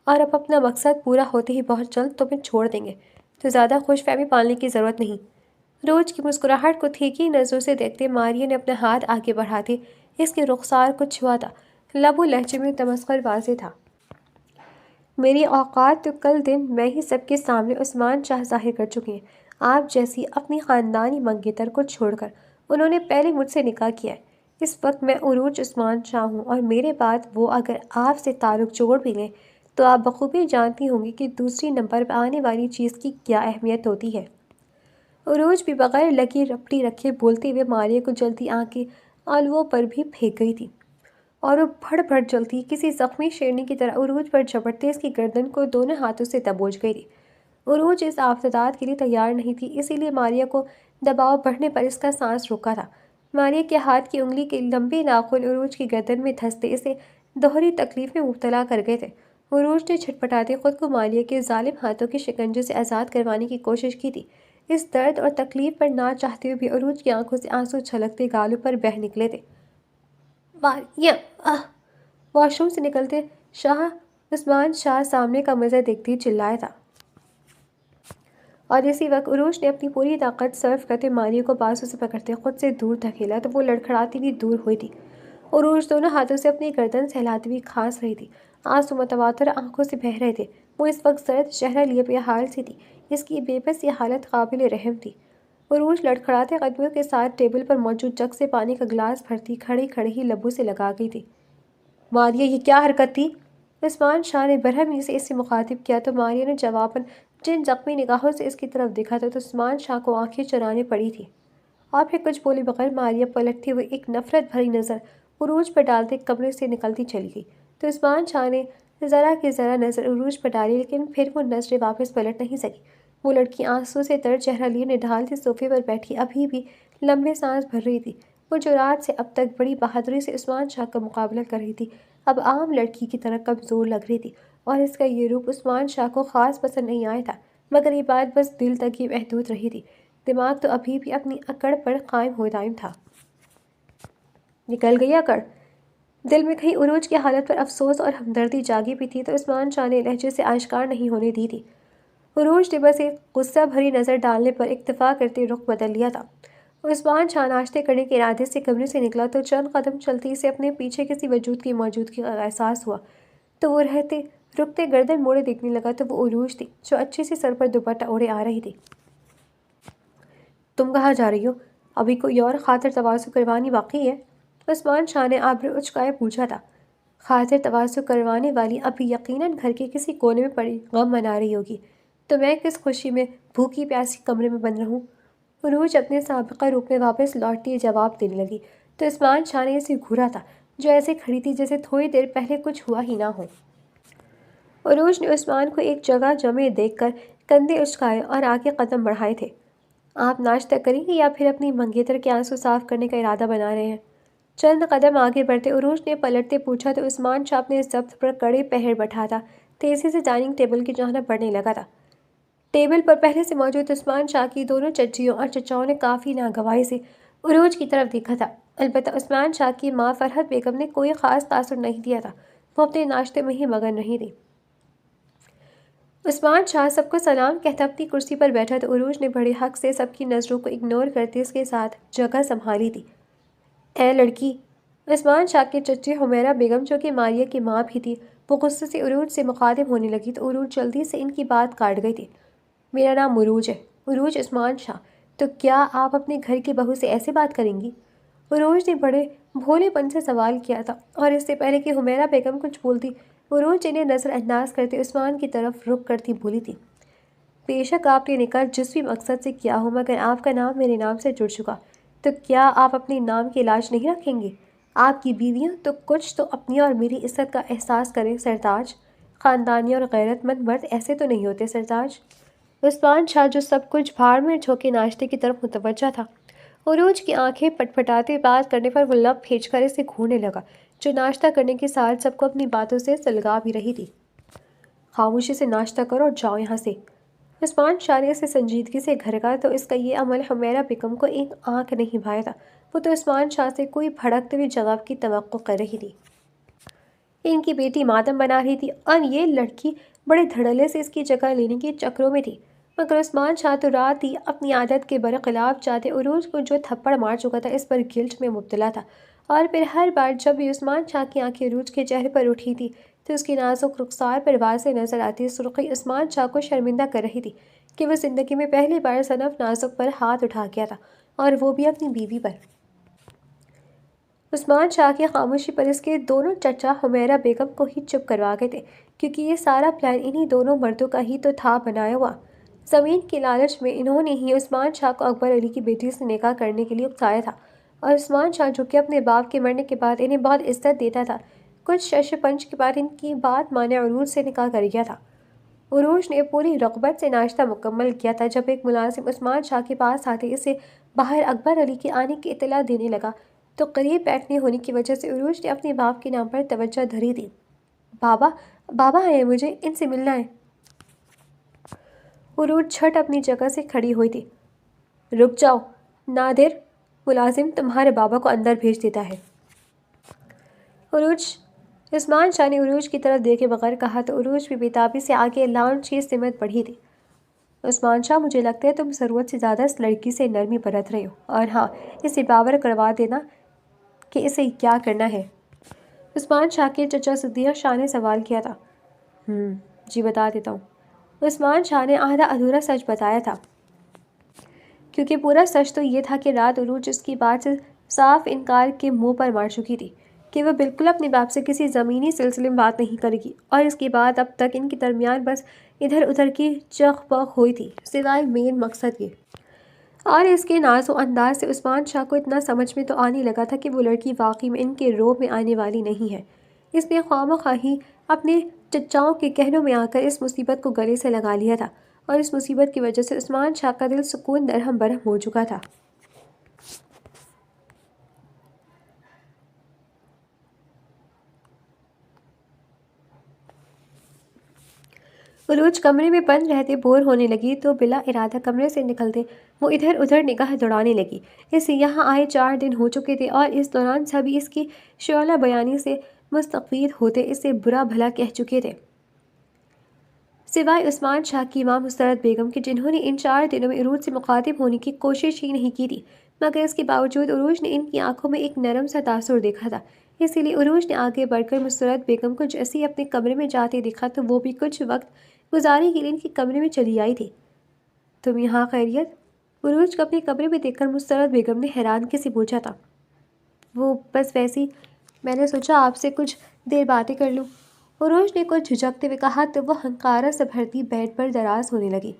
اور اب اپنا مقصد پورا ہوتے ہی بہت جلد تمہیں چھوڑ دیں گے، تو زیادہ خوش فہمی پالنے کی ضرورت نہیں۔ عروج کی مسکراہٹ کو تھیکی نظروں سے دیکھتے ماریہ نے اپنا ہاتھ آگے بڑھاتے اس کے رخسار کو چھوا تھا، لب و لہجے میں تمسخر واضح تھا۔ میری اوقات تو کل دن میں ہی سب کے سامنے عثمان شاہ ظاہر کر چکی ہیں۔ آپ جیسی اپنی خاندانی منگیتر کو چھوڑ کر انہوں نے پہلے مجھ سے نکاح کیا ہے۔ اس وقت میں عروج عثمان شاہ ہوں اور میرے بعد وہ اگر آپ سے تعلق جوڑ بھی لیں تو آپ بخوبی جانتی ہوں گی کہ دوسری نمبر پر آنے والی چیز کی کیا اہمیت ہوتی ہے۔ عروج بھی بغیر لگی رپٹی رکھے بولتے ہوئے ماریہ کو جلتی آنکھیں آلووں پر بھی پھینک گئی تھی اور وہ پھڑ پھڑ جلتی کسی زخمی شیرنی کی طرح عروج پر جھپٹتے اس کی گردن کو دونوں ہاتھوں سے دبوچ گئی تھی۔ عروج اس آفتداد کے لیے تیار نہیں تھی، اسی لیے ماریہ کو دباؤ بڑھنے پر اس کا سانس رکا تھا۔ ماریہ کے ہاتھ کی انگلی کے لمبے ناخن عروج کی گردن میں دھنستے اسے دوہری تکلیف میں مبتلا کر گئے تھے۔ عروج نے چھٹپٹاتے خود کو ماریہ کے ظالم ہاتھوں کے شکنجے سے آزاد کروانے کی کوشش کی تھی۔ اس درد اور تکلیف پر نہ چاہتے ہوئے بھی عروج کی آنکھوں سے آنسو چھلکتے گالوں پر بہہ نکلے تھے۔ ماریہ واش روم سے نکلتے عثمان شاہ سامنے کا منظر دیکھتے ہی چلایا تھا، اور اسی وقت عروج نے اپنی پوری طاقت صرف کرتے ماریہ کو بازو سے پکڑتے خود سے دور دھکیلا تو وہ لڑکھڑاتی ہوئی دور ہوئی تھی۔ عروج دونوں ہاتھوں سے اپنی گردن سہلاتی ہوئی کھانس رہی تھی، آنسو متواتر آنکھوں سے بہہ رہے تھے۔ وہ اس وقت زرد چہرہ لیے بے حال سی تھی، اس کی بے بس یہ حالت قابل رحم تھی۔ عروج لڑکھڑاتے قدموں کے ساتھ ٹیبل پر موجود جگ سے پانی کا گلاس بھرتی کھڑے کھڑے ہی لبوں سے لگا گئی تھی۔ ماریہ یہ کیا حرکت تھی؟ عثمان شاہ نے برہمی سے اسے مخاطب کیا تو ماریہ نے جواباً جن زخمی نگاہوں سے اس کی طرف دیکھا تو عثمان شاہ کو آنکھیں چرانے پڑی تھی، اور پھر کچھ بولے بغیر ماریہ پلٹتے ہوئے ایک نفرت بھری نظر عروج پر ڈالتے کمرے سے نکلتی چلی گئی تو عثمان شاہ نے ذرا کی ذرا نظر عروج پر ڈالی، لیکن پھر وہ نظریں واپس پلٹ نہیں سکی۔ وہ لڑکی آنسو سے تر چہرہ لیے نڈھالتے صوفے پر بیٹھی ابھی بھی لمبے سانس بھر رہی تھی۔ وہ جو رات سے اب تک بڑی بہادری سے عثمان شاہ کا مقابلہ کر رہی تھی اب عام لڑکی کی طرح کمزور لگ رہی تھی، اور اس کا یہ روپ عثمان شاہ کو خاص پسند نہیں آیا تھا، مگر یہ بات بس دل تک ہی محدود رہی تھی، دماغ تو ابھی بھی اپنی اکڑ پر قائم و دائم تھا۔ نکل گئی اکڑ؟ دل میں کہیں عروج کی حالت پر افسوس اور ہمدردی جاگی بھی تھی تو عثمان شاہ نے لہجے سے آشکار نہیں ہونے دی تھی۔ عروج نے بس ایک غصہ بھری نظر ڈالنے پر اکتفا کرتے رخ بدل لیا تھا۔ عثمان شاہ ناشتے کرنے کے ارادے سے کمرے سے نکلا تو چند قدم چلتے اسے اپنے پیچھے کسی وجود کی موجودگی کا احساس ہوا تو وہ رکتے گردن موڑے دیکھنے لگا تو وہ عروج تھی جو اچھے سے سر پر دوپٹہ اوڑھے آ رہی تھی۔ تم کہاں جا رہی ہو؟ ابھی کوئی اور خاطر تواضع کروانی باقی ہے؟ عثمان شاہ نے آبرو اچکائے پوچھا تھا۔ خاطر تواضع کروانے والی ابھی یقیناً گھر کے کسی کونے میں پڑی غم منا رہی ہوگی، تو میں کس خوشی میں بھوکی پیاسی کمرے میں بند رہوں؟ عروج اپنے سابقہ روپ میں واپس لوٹتی جواب دینے لگی تو عثمان شاہ نے اسے گھورا تھا، جو ایسے کھڑی تھی جیسے تھوڑی دیر پہلے کچھ ہوا ہی نہ ہو۔ عروج نے عثمان کو ایک جگہ جمے دیکھ کر کندھے اچکائے اور آگے قدم بڑھائے تھے۔ آپ ناشتہ کریں گے یا پھر اپنی منگیتر کے آنسو صاف کرنے کا ارادہ بنا رہے ہیں؟ چند قدم آگے بڑھتے عروج نے پلٹتے پوچھا تو عثمان شاہ اپنے ضبط پر کڑے پہر بٹھاتا تیزی سے ڈائننگ ٹیبل کی جانب بڑھنے لگا تھا۔ ٹیبل پر پہلے سے موجود عثمان شاہ کی دونوں چچیوں اور چچاؤں نے کافی ناگواری سے عروج کی طرف دیکھا تھا۔ البتہ عثمان شاہ کی ماں فرحت بیگم نے کوئی خاص تاثر نہیں دیا تھا، وہ اپنے ناشتے میں ہی مگن رہی تھی۔ عثمان شاہ سب کو سلام کہتا اپنی کرسی پر بیٹھا تو عروج نے بڑے حق سے سب کی نظروں کو اگنور کرتے اس کے ساتھ جگہ سنبھالی تھی۔ اے لڑکی! عثمان شاہ کی چچی حمیرہ بیگم جو کہ ماریہ کی ماں بھی تھی، وہ غصے سے عروج سے مخاطب ہونے لگی تو عروج جلدی سے ان کی بات کاٹ گئی تھی۔ میرا نام عروج ہے، عروج عثمان شاہ، تو کیا آپ اپنے گھر کی بہو سے ایسے بات کریں گی؟ عروج نے بڑے بھولے پن سے سوال کیا تھا اور اس سے پہلے کہ حمیرہ بیگم کچھ بولتی، عروج انہیں نظر انداز کرتے عثمان کی طرف رخ کرتی بولی تھی، بے شک آپ نے نکاح جس بھی مقصد سے کیا ہو، مگر آپ کا نام میرے نام سے جڑ چکا، تو کیا آپ اپنے نام کی لاج نہیں رکھیں گے؟ آپ کی بیویاں تو کچھ تو اپنی اور میری عزت کا احساس کریں سرتاج، خاندانی اور غیرت مند مرد ایسے تو نہیں ہوتے سرتاج۔ عثمان شاہ جو سب کچھ بھاڑ میں جھونکے ناشتے کی طرف متوجہ تھا، عروج کی آنکھیں پٹپٹاتے بات کرنے پر وہ لب پھینچ کر اسے گھورنے لگا، جو ناشتہ کرنے کے ساتھ سب کو اپنی باتوں سے سلگا بھی رہی تھی۔ خاموشی سے ناشتہ کرو اور جاؤ یہاں سے۔ عثمان شاہ نے اسے سنجیدگی سے گھرکا تو اس کا یہ عمل حمیرہ بیگم کو ایک آنکھ نہیں بھایا تھا، وہ تو عثمان شاہ سے کوئی بھڑکتے ہوئے جواب کی توقع کر رہی تھی۔ ان کی بیٹی ماتم بنا رہی تھی اور یہ لڑکی بڑے دھڑلے سے اس کی جگہ لینے کے چکروں میں تھی، مگر عثمان شاہ تو رات ہی اپنی عادت کے برخلاف جاتے عروج کو جو تھپڑ مار چکا تھا اس پر گلٹ میں مبتلا تھا، اور پھر ہر بار جب بھی عثمان شاہ کی آنکھیں عروج کے چہرے پر اٹھی تھی تو اس کی نازک رخسار پر واضح نظر آتی سرخی عثمان شاہ کو شرمندہ کر رہی تھی کہ وہ زندگی میں پہلی بار صنف نازک پر ہاتھ اٹھا گیا تھا، اور وہ بھی اپنی بیوی پر۔ عثمان شاہ کی خاموشی پر اس کے دونوں چچا حمیرہ بیگم کو ہی چپ کروا گئے تھے، کیونکہ یہ سارا پلان انہی دونوں مردوں کا ہی تو تھا بنایا ہوا۔ زمین کی لالچ میں انہوں نے ہی عثمان شاہ کو اکبر علی کی بیٹی سے نکاح کرنے کے لیے اکسایا تھا، اور عثمان شاہ جو کہ اپنے باپ کے مرنے کے بعد انہیں بہت عزت دیتا تھا، کچھ شش پنج کے بعد ان کی بات مانے عروج سے نکاح کر گیا تھا۔ عروج نے پوری رغبت سے ناشتہ مکمل کیا تھا جب ایک ملازم عثمان شاہ کے پاس آتے اسے باہر اکبر علی کے آنے کی اطلاع دینے لگا تو قریب بیٹھنے ہونے کی وجہ سے عروج نے اپنے باپ کے نام پر توجہ دھری تھی۔ بابا بابا آئے ہیں، مجھے ان سے ملنا ہے۔ عروج جھٹ اپنی جگہ سے کھڑی ہوئی تھی۔ رک جاؤ نادر، ملازم تمہارے بابا کو اندر بھیج دیتا ہے۔ عروج عثمان شاہ نے عروج کی طرف دیکھے بغیر کہا تو عروج بھی بےتابی سے آگے لاؤنج کی سمت بڑھی تھی۔ عثمان شاہ مجھے لگتا ہے تم ضرورت سے زیادہ اس لڑکی سے نرمی برت رہے ہو، اور ہاں اسے باور کروا دینا کہ اسے کیا کرنا ہے۔ عثمان شاہ کے چچا صدیق شاہ نے سوال کیا تھا۔ جی بتا دیتا ہوں۔ عثمان شاہ نے آدھا ادھورا سچ بتایا تھا، کیونکہ پورا سچ تو یہ تھا کہ رات عروج اس کی بات سے صاف انکار کے منہ پر مار چکی تھی کہ وہ بالکل اپنے باپ سے کسی زمینی سلسلے میں بات نہیں کرے گی، اور اس کی بات اب تک ان کے درمیان بس ادھر ادھر کی چغ بغ ہوئی تھی سوائے مین مقصد کے۔ اور اس کے ناز و انداز سے عثمان شاہ کو اتنا سمجھ میں تو آنے لگا تھا کہ وہ لڑکی واقعی میں ان کے روب میں آنے والی نہیں ہے۔ اس نے خواہ ہی اپنے چچاؤں کے کہنوں میں آ کر اس مصیبت کو گلے سے لگا لیا تھا، اور اس مصیبت کی وجہ سے عثمان شاہ کا دل سکون درہم برہم ہو چکا تھا۔ عروج کمرے میں بند رہتے بور ہونے لگی تو بلا ارادہ کمرے سے نکلتے وہ ادھر ادھر نگاہ دوڑانے لگی۔ اسے یہاں آئے 4 دن ہو چکے تھے اور اس دوران سبھی اس کی شعلہ بیانی سے مستفید ہوتے اسے برا بھلا کہہ چکے تھے، سوائے عثمان شاہ کی ماں مسرت بیگم کے، جنہوں نے ان 4 دنوں میں عروج سے مخاطب ہونے کی کوشش ہی نہیں کی تھی، مگر اس کے باوجود عروج نے ان کی آنکھوں میں ایک نرم سا تاثر دیکھا تھا۔ اسی لیے عروج نے آگے بڑھ کر مسرت بیگم کو جیسے ہی اپنے کمرے میں جاتے دیکھا تو وہ بھی کچھ وقت گزارنے کے لیے ان کے کمرے میں چلی آئی تھی۔ تم یہاں خیریت؟ عروج کو اپنے کمرے میں دیکھ کر مسرت بیگم نے حیرانگی سے پوچھا تھا۔ وہ بس ویسی میں نے سوچا آپ سے کچھ دیر باتیں کر لوں۔ عروج نے کچھ جھجکتے ہوئے کہا تو وہ ہنکارہ سے بھرتی بیڈ پر دراز ہونے لگی۔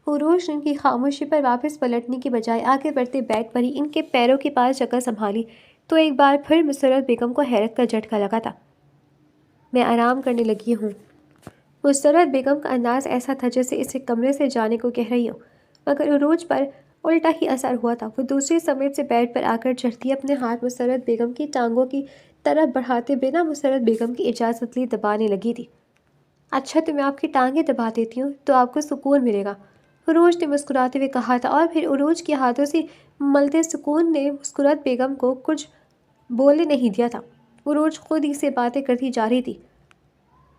عروج نے ان کی خاموشی پر واپس پلٹنے کی بجائے آگے بڑھتے بیڈ پر ہی ان کے پیروں کے پاس جگہ سنبھالی تو ایک بار پھر مسرت بیگم کو حیرت کا جھٹکا لگا تھا۔ میں آرام کرنے لگی ہوں۔ مسرت بیگم کا انداز ایسا تھا جیسے اسے کمرے سے جانے کو کہہ رہی ہو، مگر عروج پر الٹا ہی اثر ہوا تھا۔ وہ دوسری سمیت سے بیڈ پر آ کر چڑھتی اپنے ہاتھ مسرت بیگم کی ٹانگوں کی طرف بڑھاتے بنا مسرت بیگم کی اجازت لی دبانے لگی تھی۔ اچھا تو میں آپ کی ٹانگیں دبا دیتی ہوں تو آپ کو سکون ملے گا، عروج نے مسکراتے ہوئے کہا تھا، اور پھر عروج کے ہاتھوں سے ملتے سکون نے مسرت بیگم کو کچھ بولنے نہیں دیا تھا۔ عروج خود ہی سے باتیں کرتی جا رہی تھی۔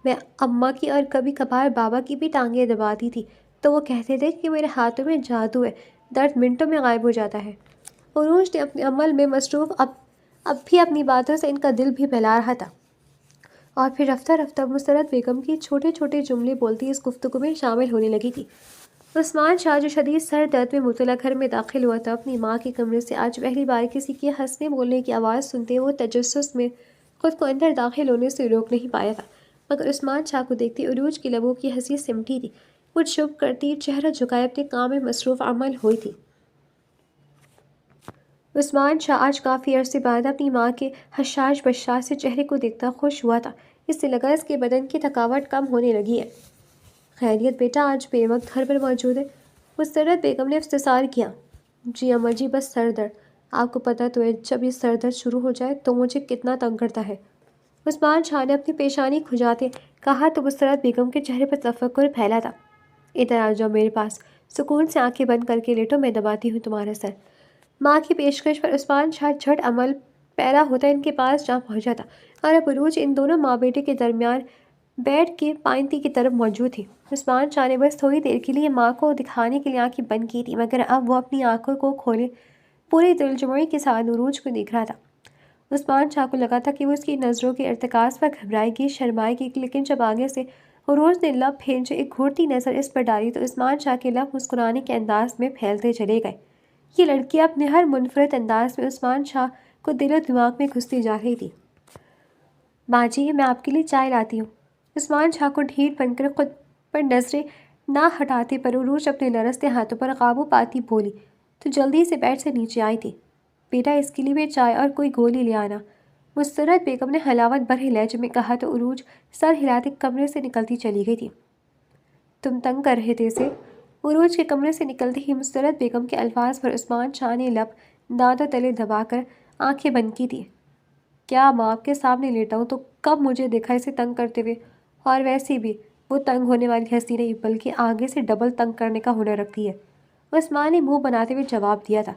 میں اماں کی اور کبھی کبھار بابا کی بھی ٹانگیں دباتی تھی تو وہ کہتے تھے کہ میرے ہاتھوں میں جادو ہے، درد منٹوں میں غائب ہو جاتا ہے۔ عروج نے اپنے عمل میں مصروف اب بھی اپنی باتوں سے ان کا دل بھی بہلا رہا تھا، اور پھر رفتہ رفتہ مسرت بیگم کی چھوٹے چھوٹے جملے بولتی اس گفتگو میں شامل ہونے لگی تھی۔ عثمان شاہ جو شدید سر درد میں مبتلا گھر میں داخل ہوا تھا، اپنی ماں کے کمرے سے آج پہلی بار کسی کے ہنسنے بولنے کی آواز سنتے وہ تجسس میں خود کو اندر داخل ہونے سے روک نہیں پایا تھا، مگر عثمان شاہ کو دیکھتے عروج کی لبوں کی ہنسی سمٹی تھی۔ وہ چپ کرتی چہرہ جھکائے اپنے کام میں مصروف عمل ہوئی تھی۔ عثمان شاہ آج کافی عرصے بعد اپنی ماں کے حشاش بشاش سے چہرے کو دیکھتا خوش ہوا تھا۔ اس سے لگا اس کے بدن کی تھکاوٹ کم ہونے لگی ہے۔ خیریت بیٹا آج بے وقت گھر پر موجود ہے؟ مسرت بیگم نے استفسار کیا۔ جی اماں جی، بس سر درد، آپ کو پتہ تو ہے جب یہ سر درد شروع ہو جائے تو مجھے کتنا تنگ کرتا ہے، عثمان شاہ نے اپنی پیشانی کھجاتے کہا تو مسرت بیگم کے چہرے پر تفکر پھیلا تھا۔ ادھر آ جاؤ میرے پاس، سکون سے آنکھیں بند کر کے لیٹو، میں دباتی ہوں تمہارا سر۔ ماں کی پیشکش پر عثمان شاہ جھٹ عمل پیرا ہوتا ان کے پاس جا پہنچا تھا، اور اب عروج ان دونوں ماں بیٹے کے درمیان بیڈ کے پائنتی کی طرف موجود تھی۔ عثمان شاہ نے بس تھوڑی دیر کے لیے ماں کو دکھانے کے لیے آنکھیں بند کی تھی، مگر اب وہ اپنی آنکھوں کو کھولے پورے دلجمعی کے ساتھ عروج کو دیکھ رہا تھا۔ عثمان شاہ کو لگا تھا کہ وہ اس کی نظروں کے ارتکاز پر گھبرائے گی، شرمائے گی، لیکن جب آگے سے عروج نے لب پھینچے ایک گھورتی نظر اس پر ڈالی تو عثمان شاہ کے لب مسکرانے کے انداز میں پھیلتے چلے گئے۔ یہ لڑکی اپنے ہر منفرد انداز میں عثمان شاہ کو دل و دماغ میں گھستی جا رہی تھی۔ ماں جی، میں آپ کے لیے چائے لاتی ہوں۔ عثمان شاہ کو ڈھیل بن کر خود پر نظریں نہ ہٹاتے پر عروج اپنے لرزتے ہاتھوں پر قابو پاتی بولی تو جلدی سے بیڈ سے نیچے آئی تھی۔ بیٹا اس کے لیے بھی چائے اور کوئی گولی لے آنا، مسرت بیگم نے حلاوت بھرے لہجے میں کہا تو عروج سر ہلاتے کمرے سے نکلتی چلی گئی تھی۔ تم تنگ کر رہے تھے اسے؟ عروج کے کمرے سے نکلتے ہی مسرت بیگم کے الفاظ پر عثمان شاہ نے لب دانتوں تلے دبا کر آنکھیں بند کی تھی۔ کیا ماں آپ کے سامنے لیٹا ہوں تو کب مجھے دیکھا اسے تنگ کرتے ہوئے؟ اور ویسے بھی وہ تنگ ہونے والی ہنسی نہیں بلکہ آگے سے ڈبل تنگ کرنے کا ہنر رکھتی ہے، عثمان نے منہ بناتے ہوئے جواب دیا تھا۔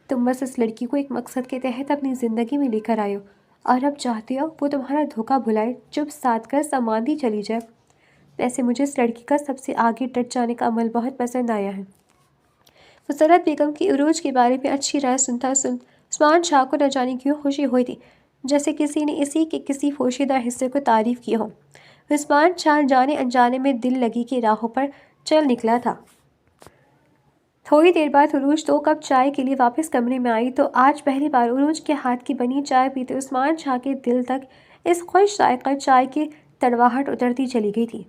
تم بس اس لڑکی کو ایک مقصد کے تحت اپنی زندگی میں لے کر آئے ہو، اور اب چاہتے ہو وہ تمہارا دھوکہ بھلائے، چپ سادھ کر ساماندھی چلی جائے۔ ویسے مجھے اس لڑکی کا سب سے آگے ڈٹ جانے کا عمل بہت پسند آیا ہے۔ مسرت بیگم کی عروج کے بارے میں اچھی رائے سنتا عثمان شاہ کو نہ جانے کیوں خوشی ہوئی تھی، جیسے کسی نے اسی کے کسی پوشیدہ حصے کو تعریف کی ہو۔ عثمان شاہ جانے انجانے میں دل لگی کی راہوں پر چل نکلا تھا۔ تھوڑی دیر بعد عروج 2 کپ چائے کے لیے واپس کمرے میں آئی تو آج پہلی بار عروج کے ہاتھ کی بنی چائے پیتے عثمان شاہ کے دل تک اس خوش ذائقہ چائے کی تڑواہٹ اترتی چلی گئی تھی۔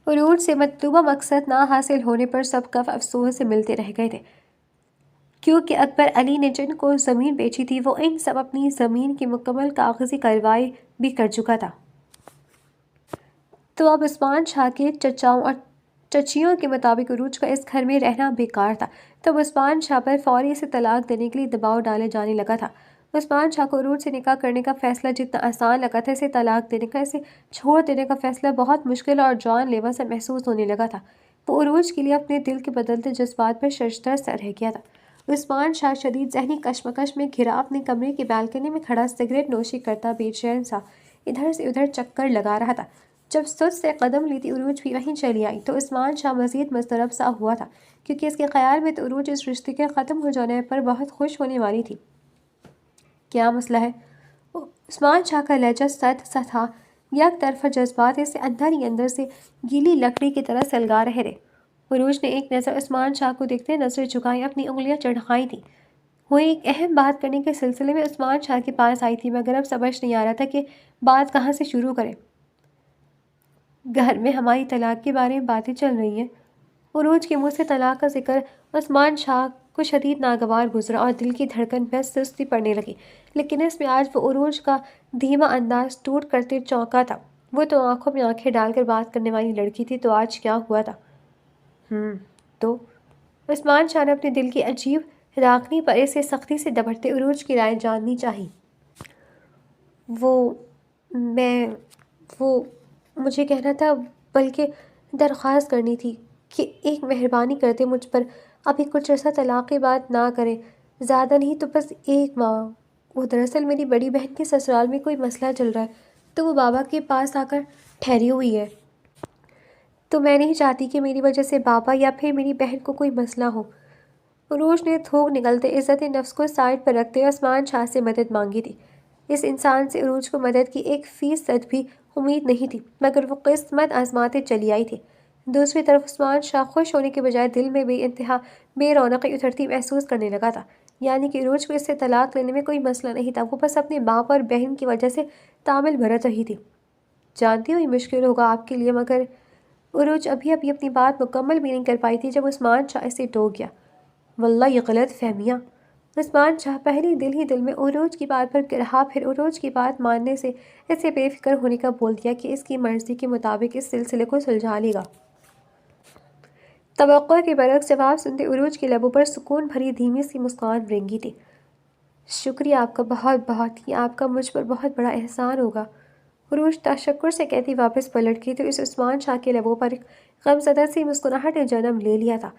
عروج سے مطلوبہ مقصد نہ حاصل ہونے پر سب کف افسوس سے ملتے رہ گئے تھے، کیونکہ اکبر علی نے جن کو زمین بیچی تھی وہ ان سب اپنی زمین کی مکمل کاغذی کارروائی بھی کر چکا تھا۔ تو اب عثمان شاہ کے چچاؤں اور چچیوں کے مطابق عروج کا اس گھر میں رہنا بیکار تھا۔ تب عثمان شاہ پر فوری اسے طلاق دینے کے لیے دباؤ ڈالے جانے لگا تھا۔ عثمان شاہ کو عروج سے نکاح کرنے کا فیصلہ جتنا آسان لگا تھا، اسے طلاق دینے کا، اسے چھوڑ دینے کا فیصلہ بہت مشکل اور جان لیوا سا محسوس ہونے لگا تھا۔ وہ عروج کے لیے اپنے دل کے بدلتے جذبات پر شرمندہ سا رہ گیا تھا۔ عثمان شاہ شدید ذہنی کشمکش میں گھرا اپنے کمرے کی بالکنی میں کھڑا سگریٹ نوشی کرتا بے چین سا ادھر سے ادھر چکر لگا رہا تھا۔ جب سست سے قدم لیتی عروج بھی وہیں چلی آئی تو عثمان شاہ مزید مضطرب سا ہوا تھا، کیونکہ اس کے خیال میں تو عروج اس رشتے کے ختم ہو جانے پر بہت خوش ہونے والی تھی۔ کیا مسئلہ ہے؟ عثمان شاہ کا لہجہ سخت سا تھا، یک طرفہ جذبات اسے اندر ہی اندر سے گیلی لکڑی کی طرح سلگا رہے تھے۔ عروج نے ایک نظر عثمان شاہ کو دیکھتے نظریں جھکائی اپنی انگلیاں چڑھائی تھیں۔ وہ ایک اہم بات کرنے کے سلسلے میں عثمان شاہ کے پاس آئی تھی، مگر اب سمجھ نہیں آ رہا تھا کہ بات کہاں سے شروع کرے۔ گھر میں ہماری طلاق کے بارے میں باتیں چل رہی ہیں۔ عروج کے منہ سے طلاق کا ذکر عثمان شاہ کو شدید ناگوار گزرا اور دل کی دھڑکن پہ سستی پڑنے لگی، لیکن اس میں آج وہ عروج کا دھیما انداز ٹوٹ کرتے چونکا تھا۔ وہ تو آنکھوں میں آنکھیں ڈال کر بات کرنے والی لڑکی تھی، تو آج کیا ہوا تھا؟ تو عثمان شاہ نے اپنے دل کی عجیب راکنی پر اسے سختی سے دبڑتے عروج کی رائے جاننی چاہی۔ وہ مجھے کہنا تھا، بلکہ درخواست کرنی تھی کہ ایک مہربانی کرتے مجھ پر ابھی کچھ عرصہ طلاق کی بات نہ کریں، زیادہ نہیں تو بس 1 ماہ۔ وہ دراصل میری بڑی بہن کے سسرال میں کوئی مسئلہ چل رہا ہے، تو وہ بابا کے پاس آ کر ٹھہری ہوئی ہے، تو میں نہیں چاہتی کہ میری وجہ سے بابا یا پھر میری بہن کو کوئی مسئلہ ہو۔ عروج نے تھوک نکلتے عزت نفس کو سائڈ پر رکھتے عثمان شاہ سے مدد مانگی تھی۔ اس انسان سے عروج کو مدد کی 1% بھی امید نہیں تھی، مگر وہ قسمت آزماتے چلی آئی تھی۔ دوسری طرف عثمان شاہ خوش ہونے کے بجائے دل میں بے انتہا بے رونقی اترتی محسوس کرنے لگا تھا، یعنی کہ عروج کو اس سے طلاق لینے میں کوئی مسئلہ نہیں تھا، وہ بس اپنے باپ اور بہن کی وجہ سے تعامل بھرت رہی تھی۔ جانتی ہوں یہ مشکل ہوگا آپ کے لیے، مگر عروج ابھی اپنی بات مکمل بھی نہیں کر پائی تھی جب عثمان شاہ اسے ٹوک گیا۔ واللہ یہ غلط فہمیاں۔ عثمان شاہ پہلے دل ہی دل میں عروج کی بات پر رہا، پھر عروج کی بات ماننے سے اسے بے فکر ہونے کا بول دیا کہ اس کی مرضی کے مطابق اس سلسلے کو سلجھا لے گا۔ توقع کے برعکس جواب سنتے عروج کے لبوں پر سکون بھری دھیمی سی مسکان رنگی تھی۔ شکریہ آپ کا، بہت بہت، یہ آپ کا مجھ پر بہت بڑا احسان ہوگا۔ عروج تشکر سے کہتی واپس پلٹ گئی تو اس عثمان شاہ کے لبوں پر ایک غمزدہ سی مسکراہٹ نے جنم لے لیا تھا۔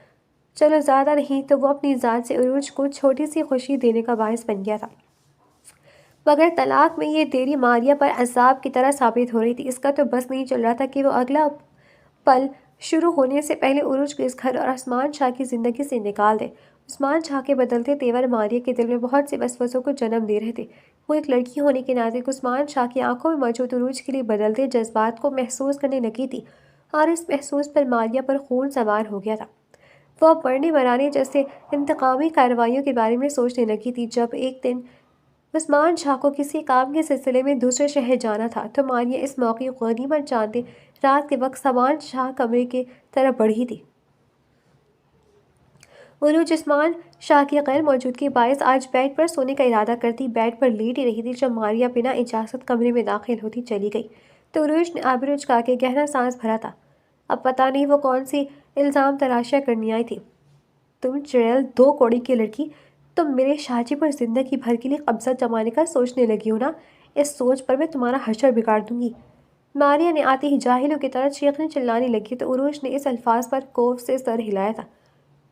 چلو زیادہ نہیں تو وہ اپنی ذات سے عروج کو چھوٹی سی خوشی دینے کا باعث بن گیا تھا، مگر طلاق میں یہ دیری ماریہ پر عذاب کی طرح ثابت ہو رہی تھی۔ اس کا تو بس نہیں چل رہا تھا کہ وہ اگلا پل شروع ہونے سے پہلے عروج کو اس گھر اور عثمان شاہ کی زندگی سے نکال دے۔ عثمان شاہ کے بدلتے تیور ماریہ کے دل میں بہت سے وسوسوں کو جنم دے رہے تھے۔ وہ ایک لڑکی ہونے کے ناطے عثمان شاہ کی آنکھوں میں موجود عروج کے لیے بدلتے جذبات کو محسوس کرنے لگی تھی، اور اس محسوس پر ماریہ پر خون سوار ہو گیا تھا۔ وہ اب مرنے مرانے جیسے انتقامی کارروائیوں کے بارے میں سوچنے لگی تھی۔ جب ایک دن عثمان شاہ کو کسی کام کے سلسلے میں دوسرے شہر جانا تھا، تو ماریہ اس موقع کو غنیمت جانتے رات کے وقت عثمان شاہ کمرے کی طرف بڑھی تھی۔ عروج عثمان شاہ کی غیر موجودگی باعث آج بیڈ پر سونے کا ارادہ کرتی بیڈ پر لیٹ ہی رہی تھی جب ماریہ بنا اجازت کمرے میں داخل ہوتی چلی گئی، تو عروج نے آبرو جھکا کے گہرا سانس بھرا تھا۔ اب پتہ نہیں وہ کون سی الزام تراشیاں کرنی آئی تھی۔ تم چڑیل 2 کوڑی کی لڑکی، تم میرے شاہ جی پر زندگی بھر کے لیے قبضہ جمانے کا سوچنے لگی ہو نا؟ اس سوچ پر میں تمہارا حشر بگاڑ دوں گی۔ ماریہ نے آتے ہی جاہلوں کی طرح چیخنے چلانے لگی تو عروج نے اس الفاظ پر خوف سے سر ہلایا تھا۔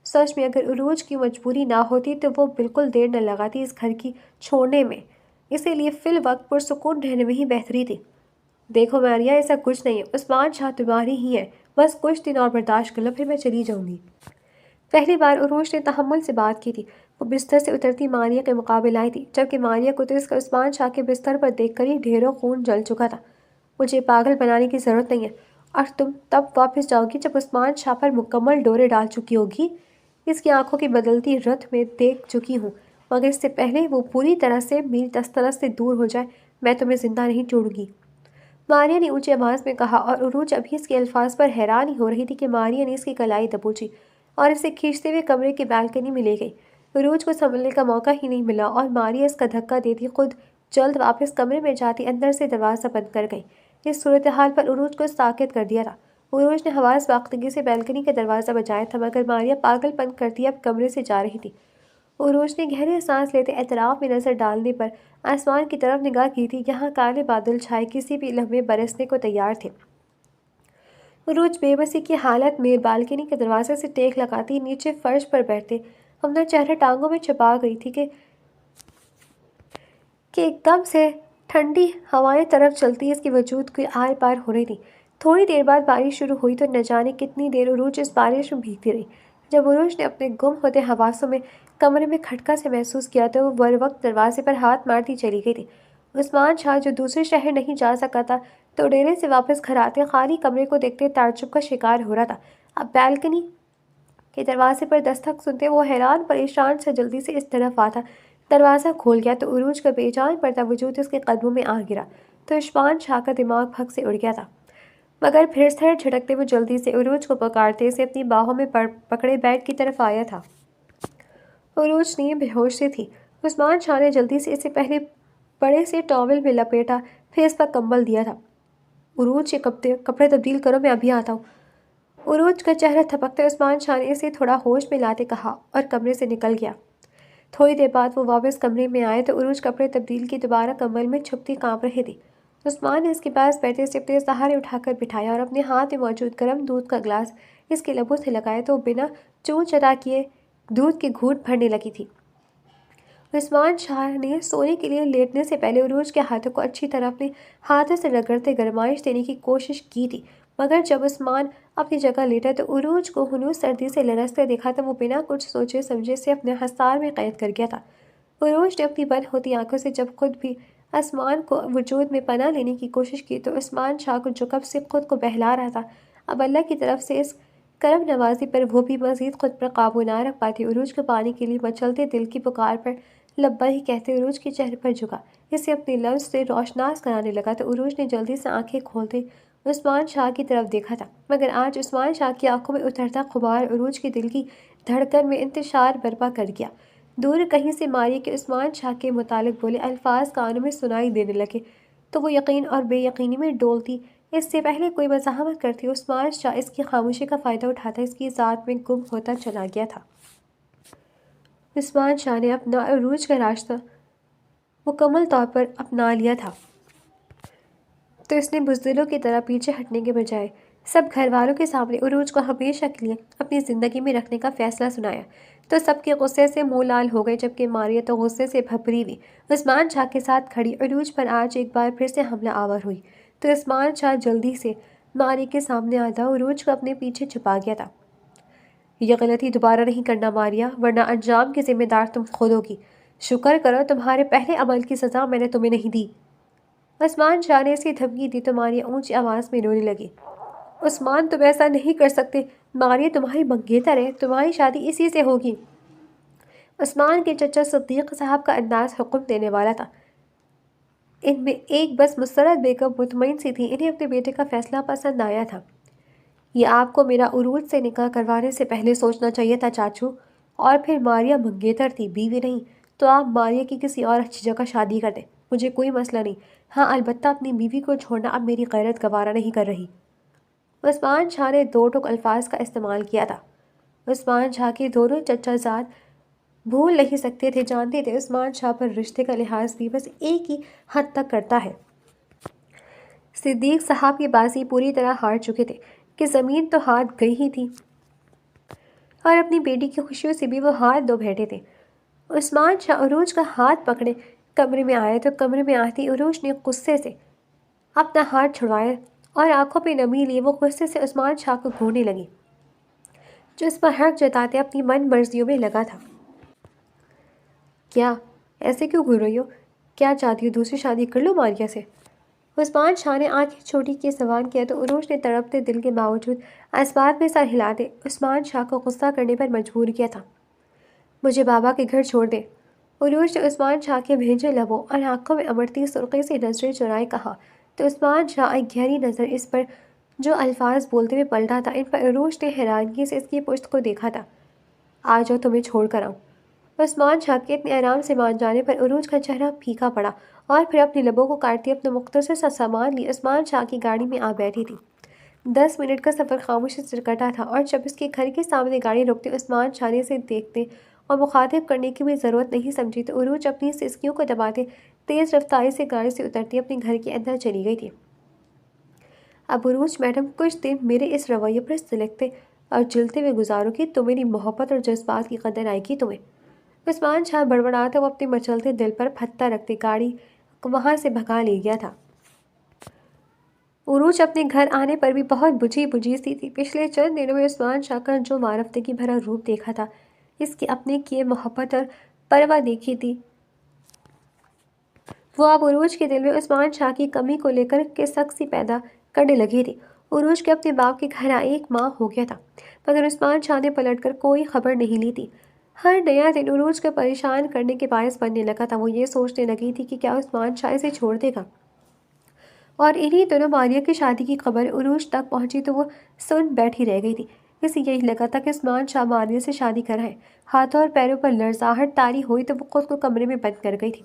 سچ میں اگر عروج کی مجبوری نہ ہوتی تو وہ بالکل دیر نہ لگاتی اس گھر کی چھوڑنے میں، اسی لیے فی الوقت پرسکون رہنے میں ہی بہتری تھی۔ دیکھو ماریہ، ایسا کچھ نہیں ہے، عثمان شاہ تمہاری ہی ہے، بس کچھ دن اور برداشت کر لو، پھر میں چلی جاؤں گی۔ پہلی بار عروج نے تحمل سے بات کی تھی۔ وہ بستر سے اترتی ماریہ کے مقابل آئی تھی، جبکہ ماریہ کو تو اس کا عثمان شاہ کے بستر پر دیکھ کر ہی ڈھیروں خون جل چکا تھا۔ مجھے پاگل بنانے کی ضرورت نہیں ہے، اور تم تب واپس جاؤ گی جب عثمان شاہ پر مکمل ڈورے ڈال چکی ہوگی۔ اس کی آنکھوں کی بدلتی رت میں دیکھ چکی ہوں، مگر اس سے پہلے وہ پوری طرح سے میری تسلط سے دور ہو جائے میں تمہیں زندہ نہیں چھوڑوں گی، ماریہ نے اونچی آواز میں کہا، اور عروج ابھی اس کے الفاظ پر حیران ہی ہو رہی تھی کہ ماریہ نے اس کی کلائی دبوچی اور اسے کھینچتے ہوئے کمرے کی بالکنی میں لے گئی۔ عروج کو سنبھلنے کا موقع ہی نہیں ملا اور ماریہ اس کا دھکا دیتی خود جلد واپس کمرے میں جاتی اندر سے دروازہ بند کر گئی۔ اس صورتحال پر عروج کو ساکت کر دیا تھا۔ عروج نے حواس باختگی سے بالکنی کا دروازہ بجایا تھا، مگر ماریہ پاگل پن کرتی اب کمرے سے جا رہی تھی۔ عروج نے گہری سانس لیتے اطراف میں نظر ڈالنے پر آسمان کی طرف نگاہ کی تھی، یہاں کالے بادل چھائے کسی بھی لمحے برسنے کو تیار تھے۔ عروج بے بسی کی حالت میں بالکنی کے دروازے سے ٹیک لگاتی نیچے فرش پر بیٹھتے اپنا چہرہ ٹانگوں میں چھپا گئی تھی کہ ایک دم سے ٹھنڈی ہوائیں طرف چلتی اس کے وجود کی آر پار ہو رہی تھی۔ تھوڑی دیر بعد بارش شروع ہوئی تو نہ جانے کتنی دیر عروج اس بارش میں بھیگتی رہی۔ جب عروج نے اپنے گم ہوتے حواسوں میں کمرے میں کھٹکا سے محسوس کیا تو وہ بر وقت دروازے پر ہاتھ مارتی چلی گئی تھی۔ عثمان شاہ جو دوسرے شہر نہیں جا سکا تھا تو ڈیرے سے واپس گھر آتے خالی کمرے کو دیکھتے تعجب کا شکار ہو رہا تھا۔ اب بیلکنی کے دروازے پر دستک سنتے وہ حیران پریشان سے جلدی سے اس طرف آتا۔ دروازہ کھول گیا تو عروج کا بے جان پڑتا وجود اس کے قدموں میں آ گرا تو عثمان شاہ کا دماغ پھک سے اڑ گیا تھا، مگر پھر سر جھٹکتے وہ جلدی سے عروج کو پکارتے اسے اپنی باہوں میں پکڑے بیڈ کی طرف آیا تھا۔ عروج نیم بے ہوش سے تھی۔ عثمان شاہ نے جلدی سے اسے پہلے بڑے سے ٹاول میں لپیٹا، پھر اس پر کمبل دیا تھا۔ عروج، یہ کپڑے تبدیل کرو، میں ابھی آتا ہوں۔ عروج کا چہرہ تھپکتے عثمان شاہ نے اسے تھوڑا ہوش میں لاتے کہا اور کمرے سے نکل گیا۔ تھوڑی دیر بعد وہ واپس کمرے میں آئے تو عروج کپڑے تبدیل کی دوبارہ کمبل میں چھپتی کانپ رہی تھی۔ عثمان نے اس کے پاس بیٹھے سے اپنے سہارے اٹھا کر بٹھایا اور اپنے ہاتھ میں موجود گرم دودھ کا گلاس اس کے لبوں سے لگایا تو وہ بنا چون چرا کیے دودھ کے گھونٹ بھرنے لگی تھی۔ عثمان شاہ نے سونے کے لیے لیٹنے سے پہلے عروج کے ہاتھوں کو اچھی طرح اپنے ہاتھوں سے رگڑتے گرمائش دینے کی کوشش کی تھی، مگر جب عثمان اپنی جگہ لیٹا تو عروج کو ہنوز سردی سے لرزتے دیکھا تو وہ بنا کچھ سوچے سمجھے سے اپنے حصار میں قید کر گیا تھا۔ عروج نے اپنی بند ہوتی آنکھوں سے جب خود بھی عثمان کو وجود میں پناہ لینے کی کوشش کی تو عثمان شاہ کو جو کب سے خود کو بہلا رہا تھا، اب اللہ کی طرف سے اس کرم نوازی پر وہ بھی مزید خود پر قابو نہ رکھ پاتی عروج کو پانے کے لیے مچلتے دل کی پکار پر لبیک ہی کہتے عروج کے چہرے پر جھکا، اسے اپنے لفظ سے روشناس کرانے لگا تو عروج نے جلدی سے آنکھیں کھولتے عثمان شاہ کی طرف دیکھا تھا، مگر آج عثمان شاہ کی آنکھوں میں اترتا غبار عروج کے دل کی دھڑکن میں انتشار برپا کر گیا۔ دور کہیں سے ماری کہ عثمان شاہ کے متعلق بولے الفاظ کانوں میں سنائی دینے لگے تو وہ یقین اور بے یقینی میں ڈولتی۔ اس سے پہلے کوئی مزاحمت کرتی عثمان شاہ اس کی خاموشی کا فائدہ اٹھاتا اس کی ذات میں گم ہوتا چلا گیا تھا۔ عثمان شاہ نے اپنا عروج کا راستہ مکمل طور پر اپنا لیا تھا تو اس نے بزدلوں کی طرح پیچھے ہٹنے کے بجائے سب گھر والوں کے سامنے عروج کو ہمیشہ کے لیے اپنی زندگی میں رکھنے کا فیصلہ سنایا تو سب کے غصے سے منہ لال ہو گئے، جبکہ ماریہ تو غصے سے بھپری ہوئی عثمان شاہ کے ساتھ کھڑی عروج پر آج ایک بار پھر سے حملہ آور ہوئی تو عثمان شاہ جلدی سے ماریہ کے سامنے آتا عروج کو اپنے پیچھے چھپا گیا تھا۔ یہ غلطی دوبارہ نہیں کرنا ماریہ، ورنہ انجام کی ذمہ دار تم خود ہوگی۔ شکر کرو تمہارے پہلے عمل کی سزا میں نے تمہیں نہیں دی۔ عثمان شاہ نے اسے دھمکی دی تو ماریہ اونچی آواز میں رونے لگی۔ عثمان، تم ایسا نہیں کر سکتے، ماریہ تمہاری منگیتر ہے، تمہاری شادی اسی سے ہوگی۔ عثمان کے چچا صدیق صاحب کا انداز حکم دینے والا تھا۔ ان میں ایک بس مسرت بیگم مطمئن سی تھی، انہیں اپنے بیٹے کا فیصلہ پسند آیا تھا۔ یہ آپ کو میرا عروج سے نکاح کروانے سے پہلے سوچنا چاہیے تھا چاچو، اور پھر ماریہ منگیتر تھی، بیوی نہیں، تو آپ ماریہ کی کسی اور اچھی جگہ شادی کر دیں، مجھے کوئی مسئلہ نہیں۔ ہاں، البتہ اپنی بیوی کو چھوڑنا اب میری غیرت گوارا نہیں کر رہی۔ عثمان شاہ نے دو ٹوک الفاظ کا استعمال کیا تھا۔ عثمان شاہ کے دونوں چچا زاد بھول نہیں سکتے تھے، جانتے تھے عثمان شاہ پر رشتے کا لحاظ بھی بس ایک ہی حد تک کرتا ہے۔ صدیق صاحب کی بازی پوری طرح ہار چکے تھے کہ زمین تو ہاتھ گئی ہی تھی اور اپنی بیٹی کی خوشیوں سے بھی وہ ہاتھ دھو بیٹھے تھے۔ عثمان شاہ عروج کا ہاتھ پکڑے کمرے میں آئے تو کمرے میں آتی عروج نے غصے سے اپنا ہاتھ چھڑوایا اور آنکھوں پہ نمی لیے وہ غصے سے عثمان شاہ کو گھورنے لگی، جو اس پر حق جتاتے اپنی من مرضیوں میں لگا تھا۔ کیا ایسے کیوں گھور رہی ہو؟ کیا چاہتی ہو دوسری شادی کر لو ماریہ سے؟ عثمان شاہ نے آنکھیں چھوٹی کے سوال کیا تو عروج نے تڑپتے دل کے باوجود اسباب میں سر ہلاتے عثمان شاہ کو غصہ کرنے پر مجبور کیا تھا۔ مجھے بابا کے گھر چھوڑ دے، عروج نے عثمان شاہ کے بھینجے لبوں اور آنکھوں میں امڑتی سرخی سے نظریں چرائے کہا تو عثمان شاہ ایک گہری نظر اس پر جو الفاظ بولتے ہوئے پلٹا تھا، ان پر عروج نے حیرانگی سے اس کی پشت کو دیکھا تھا۔ آ جاؤ، تمہیں چھوڑ کر آؤں۔ عثمان شاہ کے اتنے آرام سے مان جانے پر عروج کا چہرہ پھیکا پڑا اور پھر اپنے لبوں کو کاٹتی اپنا مختصر سا سامان لی عثمان شاہ کی گاڑی میں آ بیٹھی تھی۔ 10 منٹ کا سفر خاموشی سے کٹا تھا اور جب اس کے گھر کے سامنے گاڑی روکتے عثمان شاہ نے اسے دیکھتے اور مخاطب کرنے کی بھی ضرورت نہیں سمجھی تو عروج اپنی سسکیوں کو دباتے تیز رفتاری سے گاڑی سے اترتی اپنے گھر کے اندر چلی گئی تھی۔ اب عروج میڈم، کچھ دن میرے اس رویے پر سلگتے اور جلتے ہوئے گزارو گی تو میری محبت اور جذبات کی قدر آئے گی تمہیں۔ عثمان شاہ بڑبڑاتا وہ اپنے مچلتے دل پر پھتہ رکھتے گاڑی وہاں سے بھگا لے گیا تھا۔ عروج اپنے گھر آنے پر بھی بہت بجھی سی تھی۔ پچھلے چند دنوں میں عثمان شاہ کا جو معرفتگی بھرا روپ دیکھا تھا، اس کی اپنے کیے محبت اور پرواہ دیکھی تھی، وہ اب عروج کے دل میں عثمان شاہ کی کمی کو لے کر کے سختی پیدا کرنے لگی تھی۔ عروج کے اپنے باپ کے گھر آئے 1 ماہ ہو گیا تھا، مگر عثمان شاہ نے پلٹ کر کوئی خبر نہیں لی تھی۔ ہر نیا دن عروج کو پریشان کرنے کے باعث بننے لگا تھا۔ وہ یہ سوچنے لگی تھی کہ کیا عثمان شاہ اسے چھوڑ دے گا، اور انہی دنوں ماریہ کی شادی کی خبر عروج تک پہنچی تو وہ سن بیٹھی رہ گئی تھی۔ اسے یہی لگا تھا کہ عثمان شاہ ماریہ سے شادی کر رہے۔ ہاتھوں اور پیروں پر لرزاہٹ طاری ہوئی تو وہ خود کو کمرے میں بند کر گئی تھی۔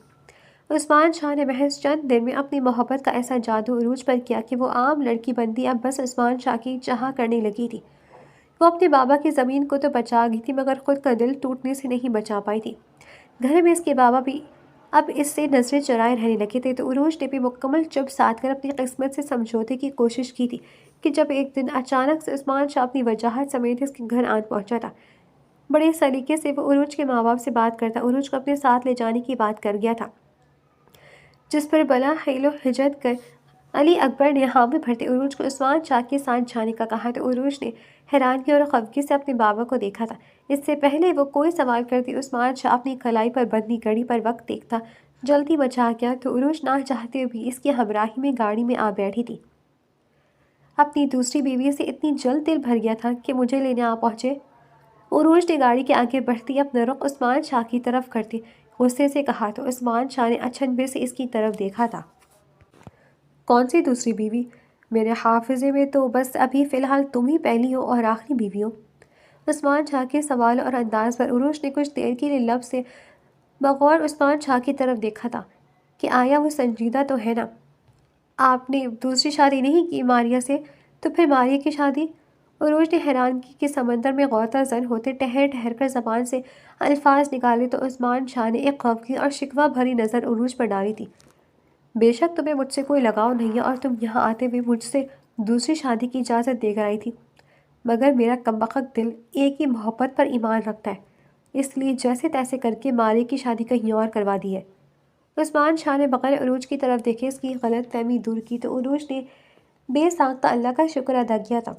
عثمان شاہ نے محض چند دن میں اپنی محبت کا ایسا جادو عروج پر کیا کہ وہ عام لڑکی بنتی اب بس عثمان شاہ کی چاہ کرنے لگی تھی۔ وہ اپنے بابا کی زمین کو تو بچا گئی تھی مگر خود کا دل ٹوٹنے سے نہیں بچا پائی تھی۔ گھر میں اس کے بابا بھی اب اس سے نظریں چرائے رہنے لگے تھے تو عروج نے بھی مکمل چپ سادھ کر اپنی قسمت سے سمجھوتے کی کوشش کی تھی کہ جب ایک دن اچانک سے عثمان شاہ اپنی وجاہت سمیت اس کے گھر آن پہنچا تھا، بڑے سلیقے سے وہ عروج کے ماں باپ سے بات کرتا، عروج کو اپنے ساتھ لے جانے کی بات کر گیا تھا، جس پر بلا حیل و حجت کر علی اکبر نے حامی بھرتے عروج کو عثمان شاہ کے ساتھ جانے کا کہا تو عروج نے حیرانی اور خفگی سے اپنے بابا کو دیکھا تھا۔ اس سے پہلے وہ کوئی سوال کرتی عثمان شاہ اپنی کلائی پر بندھی گھڑی پر وقت دیکھتا جلدی مچا گیا تو عروج نہ چاہتے بھی اس کی ہمراہی میں گاڑی میں آ بیٹھی تھی۔ اپنی دوسری بیوی سے اتنی جلد دل بھر گیا تھا کہ مجھے لینے آ پہنچے۔ عروج نے گاڑی کے آگے بڑھتی اپنا رخ عثمان شاہ کی طرف کرتی غصے سے کہا تو عثمان شاہ نے اچنبھے سے اس کی طرف دیکھا تھا۔ کون سی دوسری بیوی؟ میرے حافظے میں تو بس ابھی فی الحال تم ہی پہلی ہو اور آخری بیوی ہو۔ عثمان شاہ کے سوال اور انداز پر عروج نے کچھ دیر کے لیے لب سے بغور عثمان شاہ کی طرف دیکھا تھا کہ آیا وہ سنجیدہ تو ہے نا؟ آپ نے دوسری شادی نہیں کی ماریہ سے؟ تو پھر ماریہ کی شادی؟ عروج نے حیرانگی کے سمندر میں غوطہ زن ہوتے ٹھہر ٹھہر کر زبان سے الفاظ نکالے تو عثمان شاہ نے ایک خفگی اور شکوہ بھری نظر عروج پر ڈالی تھی۔ بے شک تمہیں مجھ سے کوئی لگاؤ نہیں ہے اور تم یہاں آتے ہوئے مجھ سے دوسری شادی کی اجازت دے کر آئی تھی، مگر میرا کمبخت دل ایک ہی محبت پر ایمان رکھتا ہے، اس لیے جیسے تیسے کر کے ماریہ کی شادی کہیں اور کروا دی ہے۔ عثمان شاہ نے بغیر عروج کی طرف دیکھے اس کی غلط فہمی دور کی تو عروج نے بے ساختہ اللہ کا شکر ادا کیا تھا۔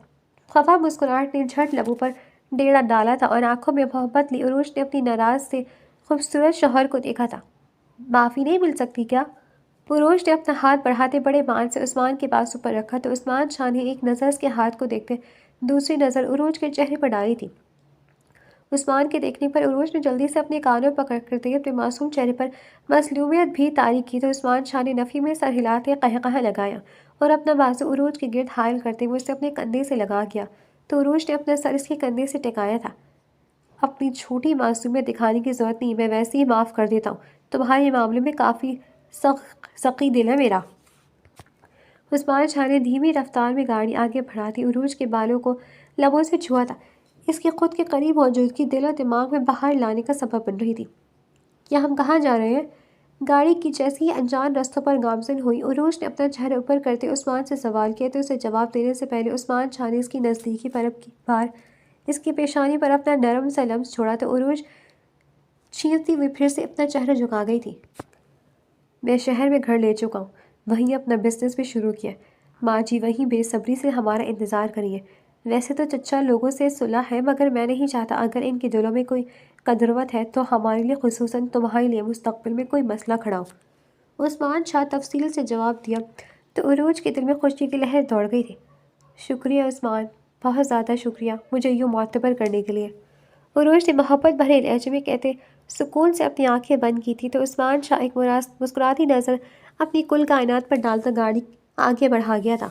خفا مسکراہٹ نے جھٹ لبوں پر ڈیڑا ڈالا تھا اور آنکھوں میں محبت لی عروج نے اپنی ناراض سے خوبصورت شوہر کو دیکھا تھا۔ معافی نہیں مل سکتی کیا؟ عروج نے اپنا ہاتھ بڑھاتے بڑے مان سے عثمان کے بازو پر رکھا تو عثمان شاہ نے ایک نظر اس کے ہاتھ کو دیکھتے دوسری نظر عروج کے چہرے پر ڈالی تھی۔ عثمان کے دیکھنے پر عروج نے جلدی سے اپنے کانوں پکڑ کرتے اپنے معصوم چہرے پر مظلومیت بھی طاری کی تو عثمان شاہ نے نفی میں سر ہلاتے قہقہہ لگایا اور اپنا بازو عروج کے گرد حائل کرتے ہوئے اسے اپنے کندھے سے لگا گیا تو عروج نے اپنا سر اس کے کندھے سے ٹکایا تھا۔ اپنی چھوٹی معصومیت دکھانے کی ضرورت نہیں، میں ویسے ہی معاف کر دیتا ہوں، تمہارے معاملے میں کافی سخی دل ہے میرا۔ عثمان شاہ نے دھیمی رفتار میں گاڑی آگے بڑھاتی عروج کے بالوں کو لبوں سے چھوا تھا، اس کی خود کے قریب موجودگی دل و دماغ میں بہار لانے کا سبب بن رہی تھی۔ کیا ہم کہاں جا رہے ہیں؟ گاڑی کی جیسی ہی انجان رستوں پر گامزن ہوئی عروج نے اپنا چہرہ اوپر کرتے عثمان سے سوال کیا تو اسے جواب دینے سے پہلے عثمان شاہ نے اس کی نزدیکی پر اب کی بار اس کی پیشانی پر اپنا نرم سا لمس چھوڑا تو عروج چھینتی ہوئی پھر سے اپنا چہرہ جھکا گئی تھی۔ میں شہر میں گھر لے چکا ہوں، وہیں اپنا بزنس بھی شروع کیا، ماں جی وہیں بے صبری سے ہمارا انتظار کریے۔ ویسے تو چچا لوگوں سے صلح ہے مگر میں نہیں چاہتا اگر ان کے دلوں میں کوئی قدروت ہے تو ہمارے لیے خصوصاً تمہارے لیے مستقبل میں کوئی مسئلہ کھڑا ہو۔ عثمان شاہ تفصیل سے جواب دیا تو عروج کے دل میں خوشی کی لہر دوڑ گئی تھی۔ شکریہ عثمان، بہت زیادہ شکریہ مجھے یوں معتبر کرنے کے لیے، عروج نے محبت بھرے لہجے میں کہتے سکون سے اپنی آنکھیں بند کی تھی تو عثمان شاہ ایک مسکراتی نظر اپنی کل کائنات پر ڈالتا گاڑی آگے بڑھا گیا تھا۔